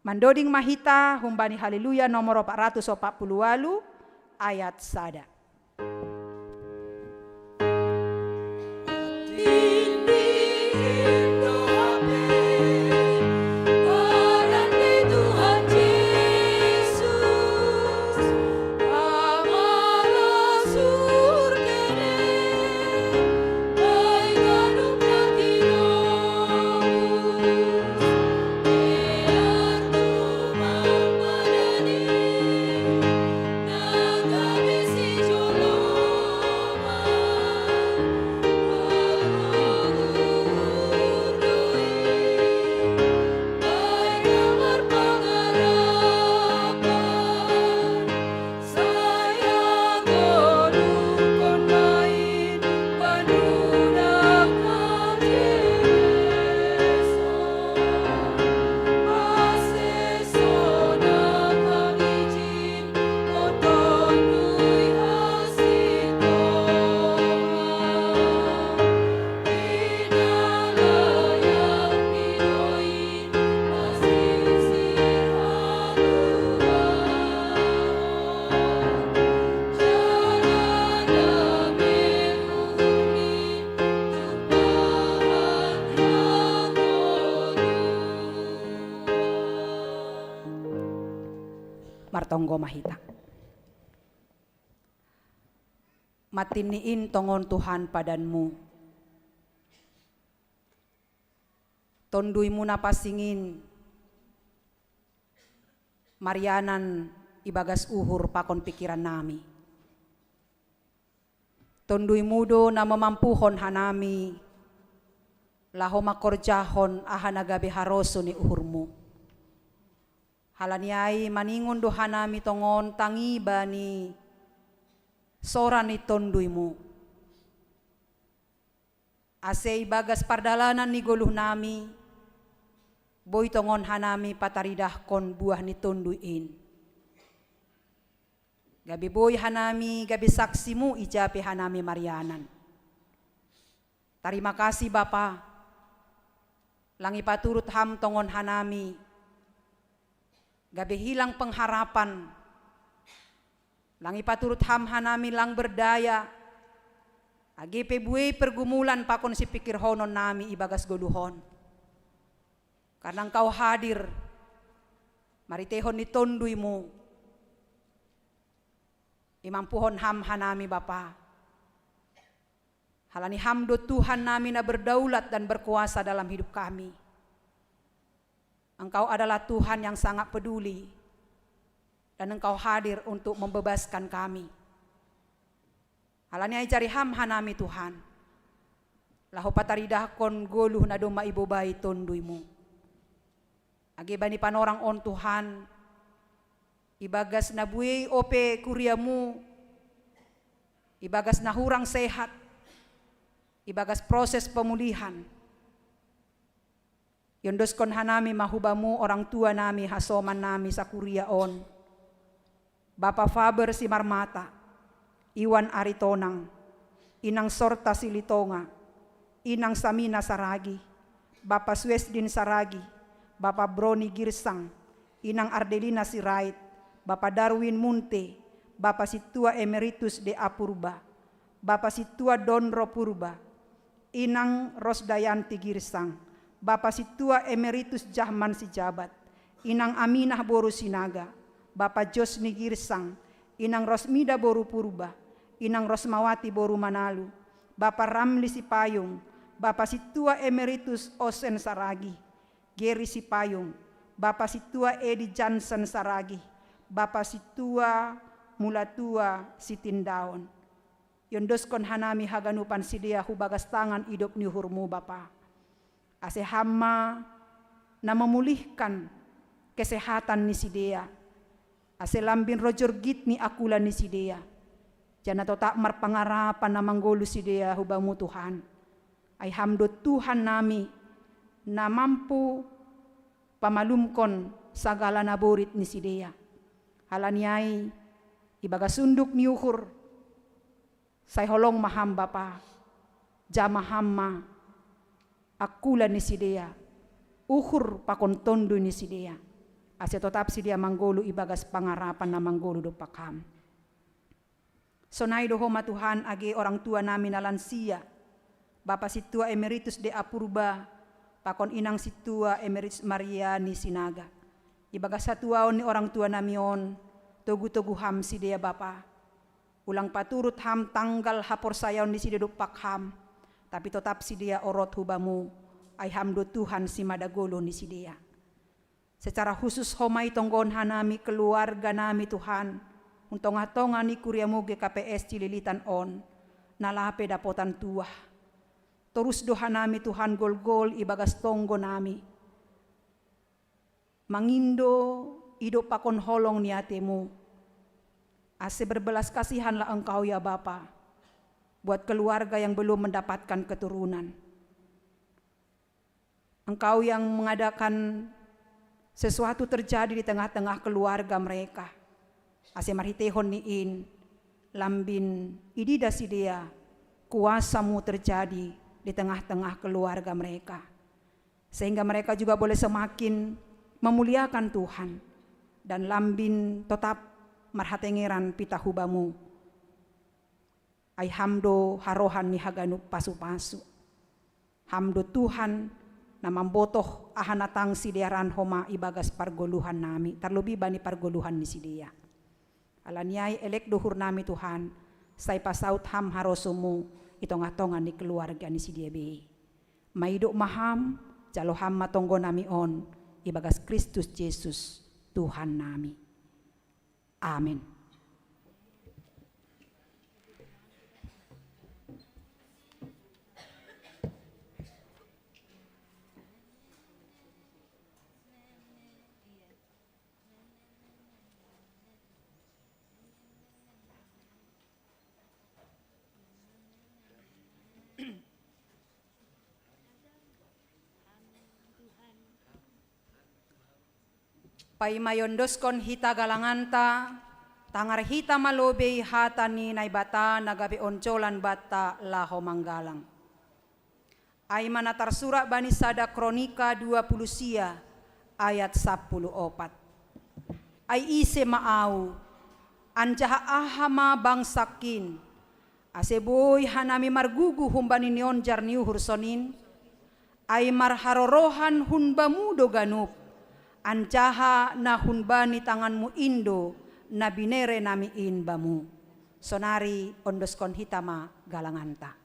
Mandoding mahita humbani haleluya nomor 448 ayat sada.
Si
martonggo mahita. Matiniin tongon Tuhan padanmu. Tonduymu napasingin Marianan ibagas uhur pakon pikiran nami. Tondui mudo na mamampuhon hanami, laho makorjahon ahanagabe haroso ni uhurmu. Halaniai maningon do hanami tongon tangiba ni sora ni tonduimu. Ase ibagas pardalanan ni goluh nami, boy tongon hanami pataridah kon buah ni tonduin. Gabi boy hanami, gabi saksimu ijape hanami Marianan. Terima kasih Bapa, langi paturut ham tongon hanami, gabi hilang pengharapan, langi paturut ham hanami lang berdaya, agi pebuai pergumulan pakon si pikir honon nami ibagas goluhon. Karena engkau hadir, maritehon ni tonduimu, imampuhon ham hanami Bapa. Halani hamdo Tuhan nami na berdaulat dan berkuasa dalam hidup kami. Engkau adalah Tuhan yang sangat peduli dan Engkau hadir untuk membebaskan kami. Halani ay cari ham hanami Tuhan. Lahu pataridah kon goluh na doma ibu bayi tonduimu. Agi bani panorang on Tuhan, ibagas na buhay ope kuriamu, ibagas na hurang sehat, ibagas proses pemulihan. Yondos kon hanami mahubamu orang tua nami hasoman nami sa kuriaon. Bapa Faber si Marmata, Iwan Aritonang, Inang Sorta Silitonga, Inang Samina Saragi, Bapa Suesdin Saragi, Bapa Broni Girsang, Inang Ardelina Sirait, Bapa Darwin Munte, Bapa Situa Emeritus de Apurba, Bapa Situa Donro Purba, Inang Rosdayanti Girsang, Bapa Situa Emeritus Jahman Sijabat, Inang Aminah Boru Sinaga, Bapa Josni Girsang, Inang Rosmida Boru Purba, Inang Rosmawati Boru Manalu, Bapa Ramli Sipayung, Bapa Situa Emeritus Osen Saragi, Geri Sipayung, Bapa Situa Edi Jansen Saragi, Bapa Situa Mulatua Sitindaon. Yondos kon hanami haganupan sidia hubagas tangan hidup ni hurmu Bapa. Ase hama na memulihkan kesehatan ni sidia. Ase lambin rojor git ni akulan ni sidia. Jana to tak marpangarapan na manggolu sidia hubamu Tuhan. Ay hamdo Tuhan nami na mampu pamalumkon sagala naborit ni sidia. Halaniai ibagas sunduk ni uhur say holong maham Bapa, jamahama akulan ni sidia, uhur pakon tondo ni sidia. Ase tetap sidia manggolu ibagas pangarapan na manggolu do pakam. Sonai dohoma Tuhan agi orang tua nami na lansia, Bapa Situa Emeritus de Apurba, pakon Inang Situa Emeritus Mariani Sinaga. Ibagas satuaon ni orang tua namion, togu-togu ham sidia Bapa. Ulang paturut ham tanggal hapor sayaon di sidia dupak ham, tapi tetap sidia orot hubamu, ay hamdo Tuhan si madagolo ni sidia. Secara khusus homay tonggon hanami keluarga nami Tuhan, untong-atongan ni kuriamu GKPS Cililitan on, nalape dapotan tuah. Terus doha nami Tuhan gol-gol ibagas tonggo nami. Mangindo hidup pakon holong niatemu. Ase berbelas kasihanlah Engkau ya Bapa, buat keluarga yang belum mendapatkan keturunan. Engkau yang mengadakan sesuatu terjadi di tengah-tengah keluarga mereka. Ase marhitehon niin, lambin idida sidia, kuasamu terjadi di tengah-tengah keluarga mereka. Sehingga mereka juga boleh semakin memuliakan Tuhan. Dan lambin tetap marhatengeran pita hubamu. Ay hamdo harohan ni haganup pasu-pasu. Hamdo Tuhan na mambotoh ahanatang sidiaran homa ibagas pargoluhan nami, terlebih bani pargoluhan ni sidia. Alaniay elek duhur nami Tuhan, say pasaut ham harosumu itong-atongan ni keluarga ni sidia be. Maiduk maham, jalo ham matonggo nami on, ibagas Kristus Yesus Tuhan nami. Amin. Paimayondoskon hita galanganta, tangar hita malobey hata ni naibata nagabi oncolan bata laho manggalang. Ay manatar sura bani sada kronika 20 sia ayat 14. Ay ise maau, anjaha ahama bangsakin, aseboy hanami margugu humbani nion jarniu hursonin, ay marharorohan hunbamudo ganup, ancaha na hunbani tanganmu indo na binere nami inbamu. Sonari ondoskon hitama galanganta.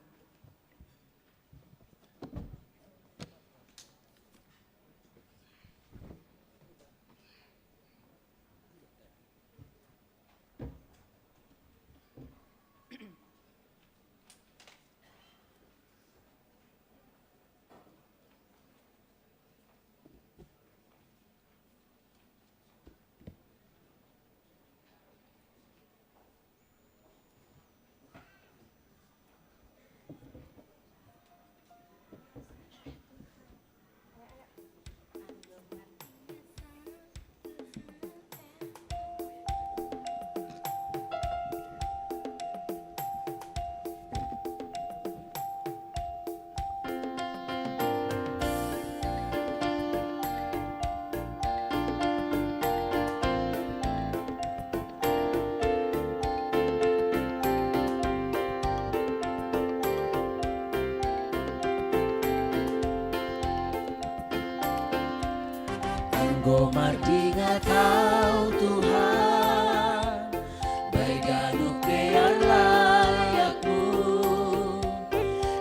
Anggo mardingat kau Tuhan, baik ganuk kear layakmu,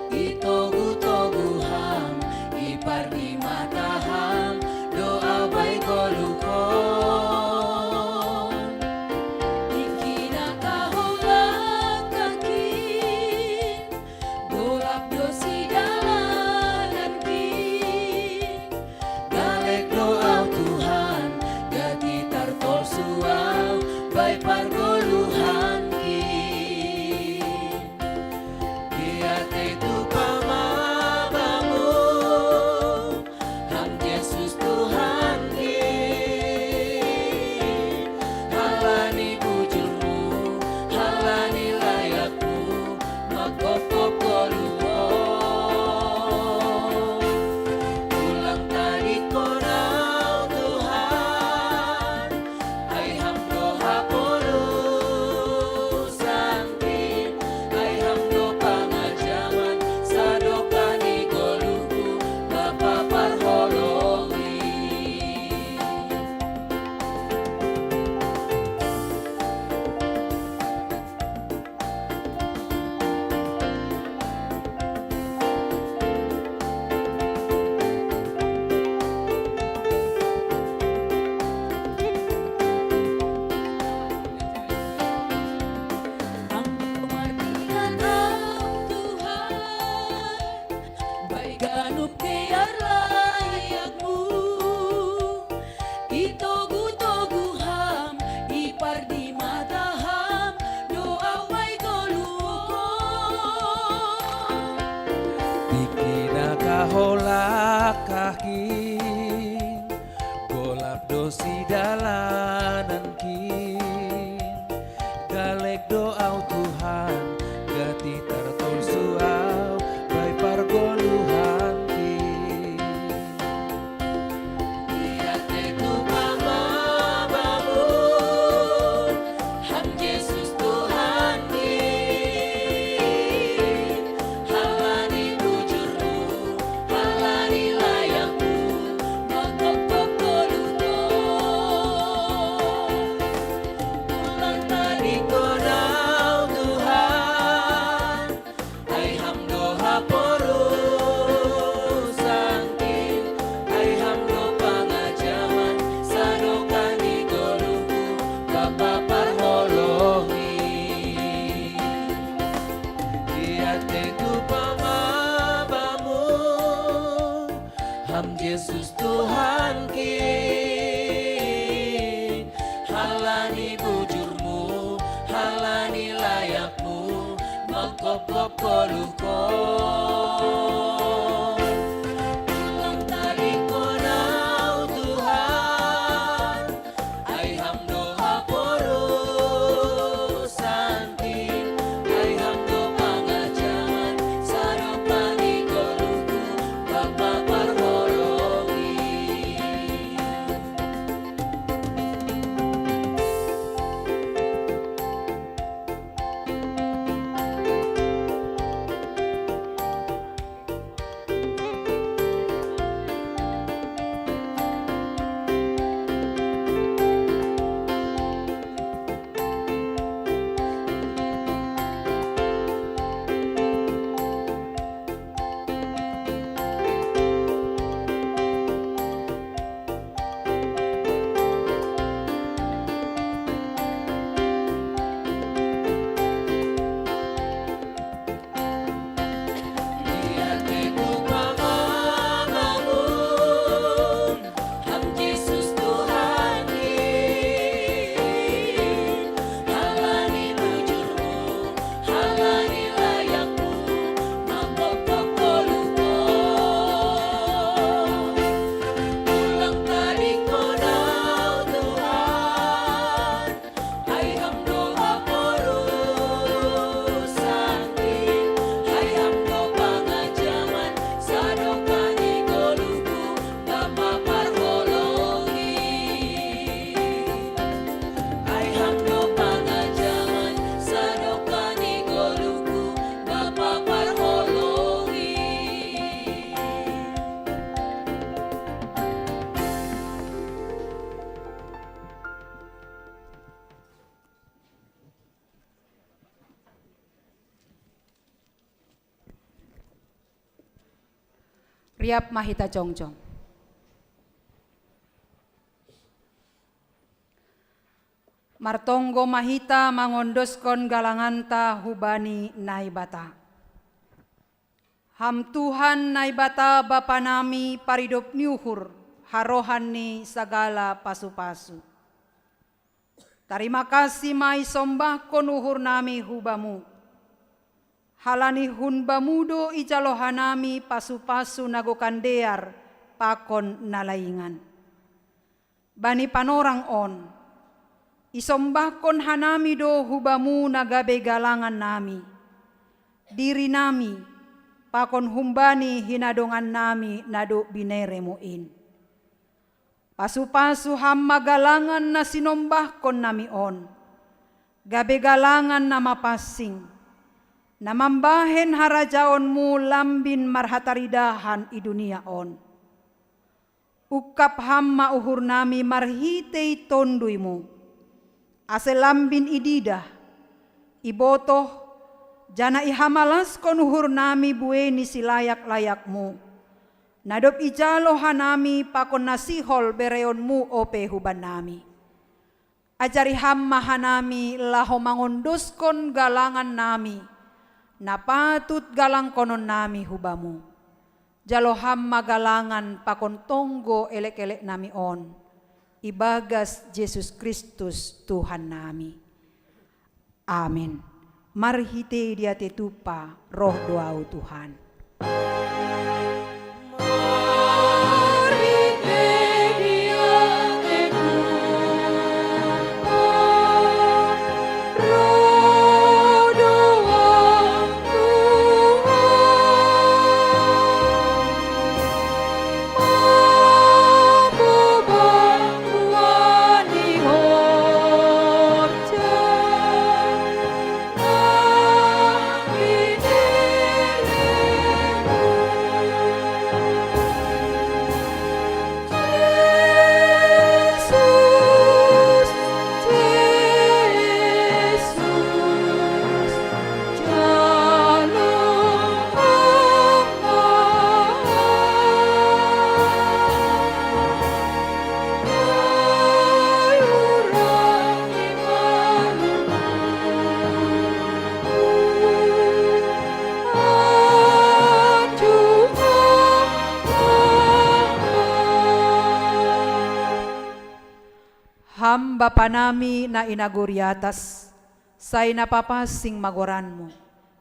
itogu-togu ham, ipar di mata ham, doa baik kolukon, ikina kahulak kaki, bolak dosi dalanan ki, galek doa Tuhan, gati tartol suau, baik pargoluhan ki, kiate tu pamabamu, ham Yesus Tuhan ki, halani bujurmu, halani layakmu, makop-kop koluon, ulang tadi korau Tuhan, ay ham doha sangkin, ay ham do pangajaman, sadokani goluku, bapa parholongi. Anggo mardingat kau Tuhan, baik ganup kear layakmu, itogu-togu ham, ipar di mata ham, doa baik kolukon.
Dikina kaholak kaki, golap dosi dalanan ki, galek doa Tuhan, gati tartol suau, baik pargoluhan ki.
Kiate tu pamabamu, ham Yesus Tuhan ki, halani bujurmu, halani layakmu, Yesus Tuhan ki, halani bujurmu, halani layakmu, mangkop-kop koluko. Ulang tali konau Tuhan, ay hamdo haporo santin, ay hamdo pangajaman, sarupani koluku, bapa parholongi. Lihat itu bangun, ham Yesus Tuhan ki, halani bujurmu, halani layakmu, mangkop-kop koluko. Ulang tali konau Tuhan, ay hamdo haporo santin, ay hamdo pangajaman, sadokani koluku, bapa parholongi. Ay hamdo pangajaman, sadokani koluku, bapa parholongi.
Riap mahita jongjong. Martonggo mahita mangondoskon galanganta hubani naibata. Ham Tuhan naibata Bapa nami paridop niuhur harohan ni sagala pasu-pasu. Terima kasih mai sombah konuhur nami hubamu. Halani hun bamudo ijalohanami pasu-pasu nagokandear pakon nalaingan. Bani panorang on, isombahkon hanami do hubamu nagabe galangan nami. Diri nami, pakon humbani hinadongan nami nado bineremuin. Pasu-pasu hamma galangan na sinombahkon nami on. Gabe galangan na mapasing. Namambahen harajaonmu lambin marhataridahan i dunia on. Ukap hamma uhur nami marhitei tonduimu. Ase lambin ididah, ibotoh, jana ihamalas kon uhur nami bueni silayak-layakmu. Nadop ijalo hanami pakon nasihol bereonmu ope huban nami. Ajari hamma hanami laho mangondoskon galangan nami. Napatut galang konon nami hubamu. Jalo hamma galangan pakon tonggo elek-elek nami on. Ibagas Yesus Kristus Tuhan nami. Amin. Marhite dia tetupa roh doau Tuhan. Ham Bapa nami na inaguri atas, say napapasing magoranmu,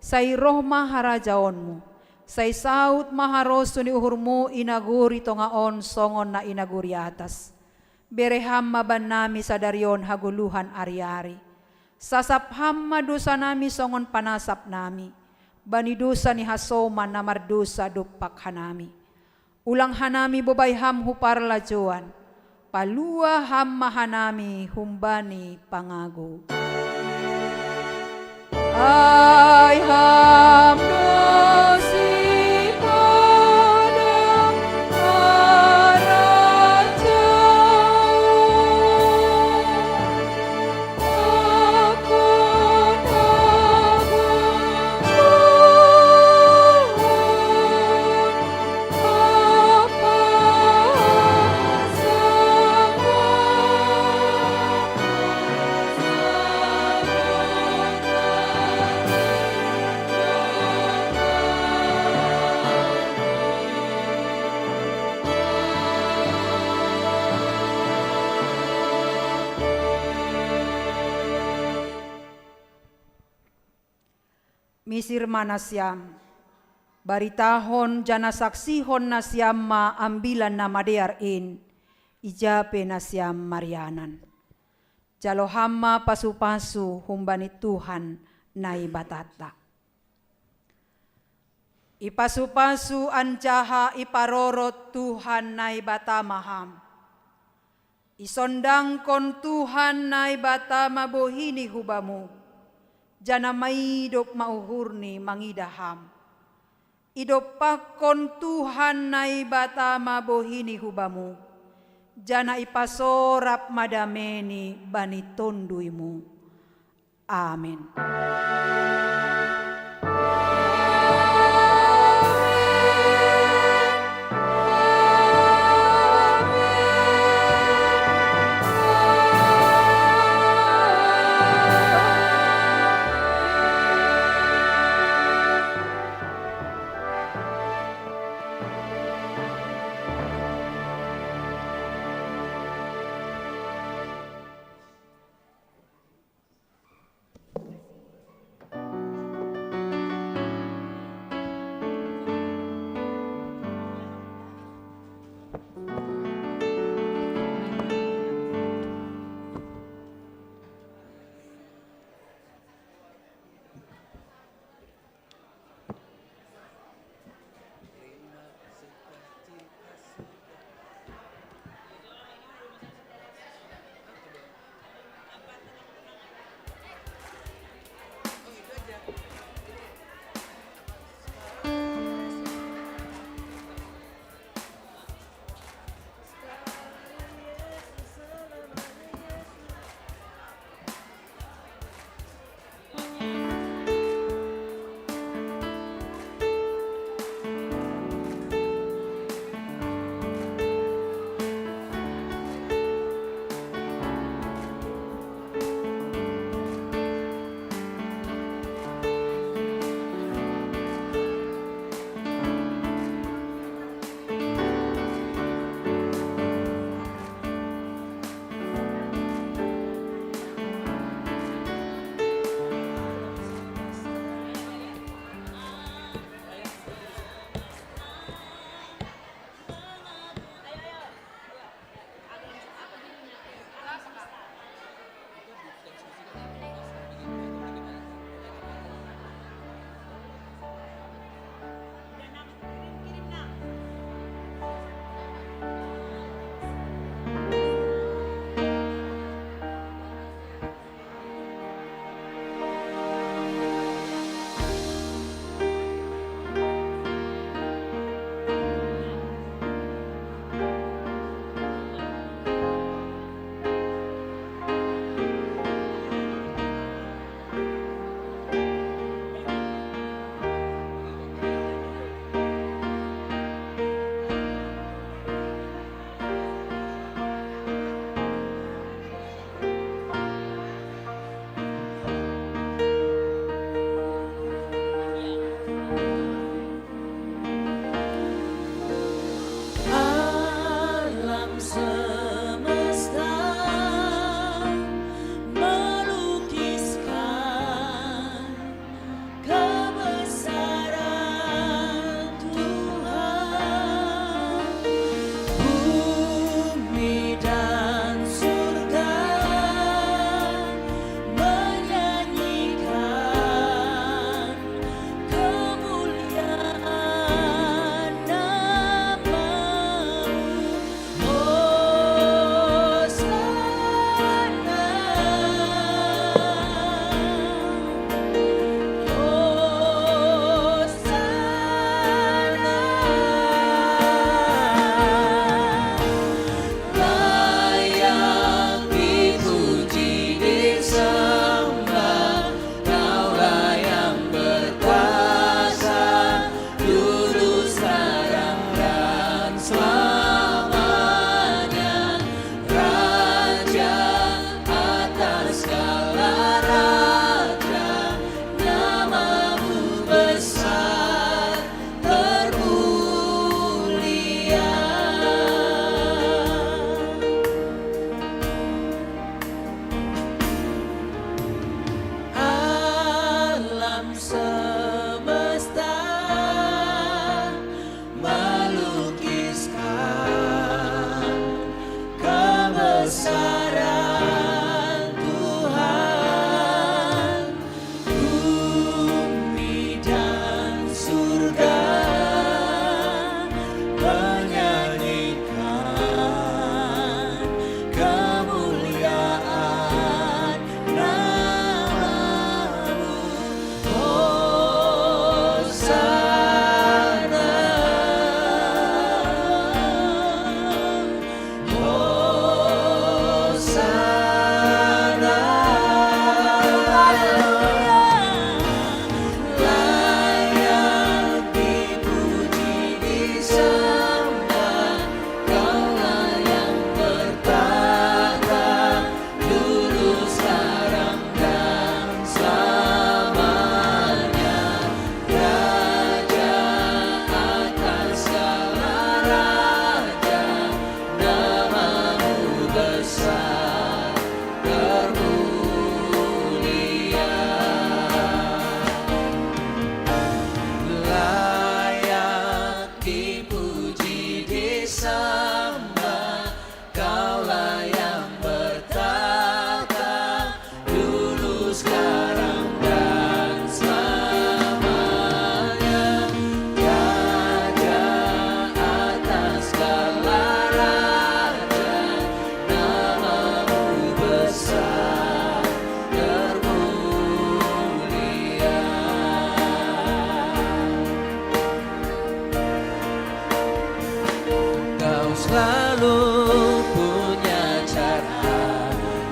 say roh maharajaonmu, say saut maharoso ni uhurmu inaguri tongaon songon na inaguri atas. Bereham maban nami sa daryon haguluhan ari-ari. Sasapham madusa nami songon panasap nami, banidusa ni hasoman na mardusa dupak hanami. Ulang hanami bobayham huparlajuan, palua ham mahanami humbani pangago. Ay ham dosi padang araja, takon misir manasyam, baritahon jana saksihon nasyam ma ambilan na madearin, ijape nasyam marianan. Jalohamma pasu-pasu humbani Tuhan nai batata. Ipasu-pasu anjaha iparorot Tuhan nai batamaham. Isondangkon Tuhan nai batama bohini hubamu. Jana maidop mauhurni mangidaham. Idopakon Tuhan nai batama bohini hubamu. Jana ipasorap madameni bani tonduimu. Amin.
Kau selalu punya cara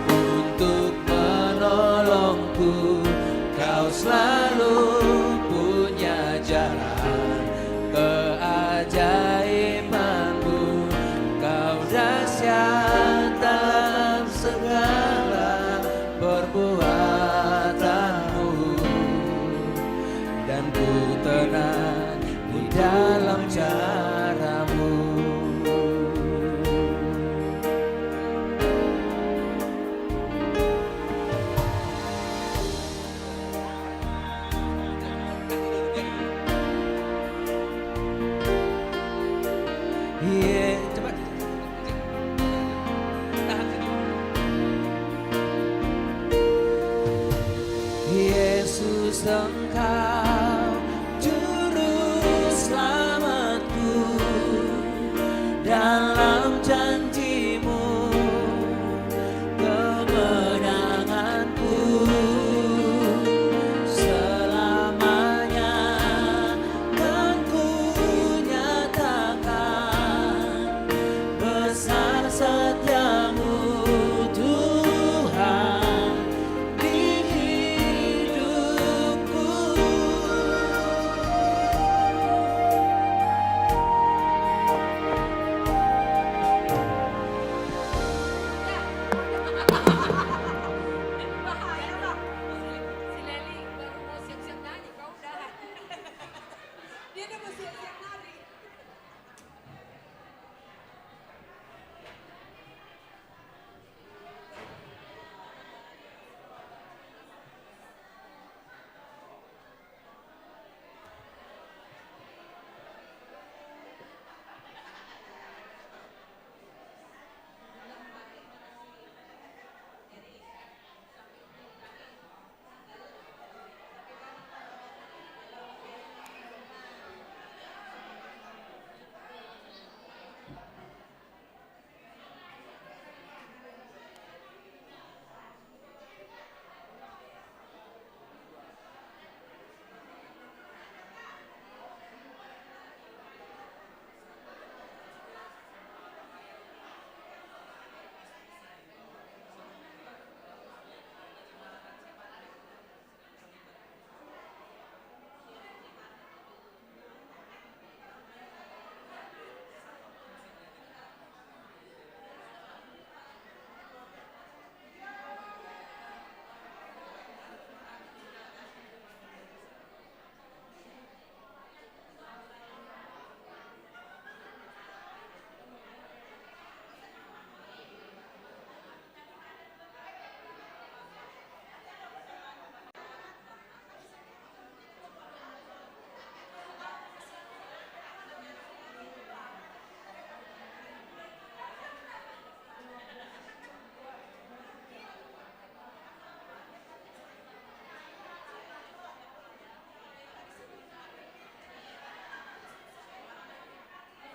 untuk menolongku. Kau selalu punya jalan keajaibanmu. Kau dahsyat dalam segala perbuatanmu, dan ku tenang di dalam caramu. Yeah, cepat. Yesus, Engkau juru selamatku, dan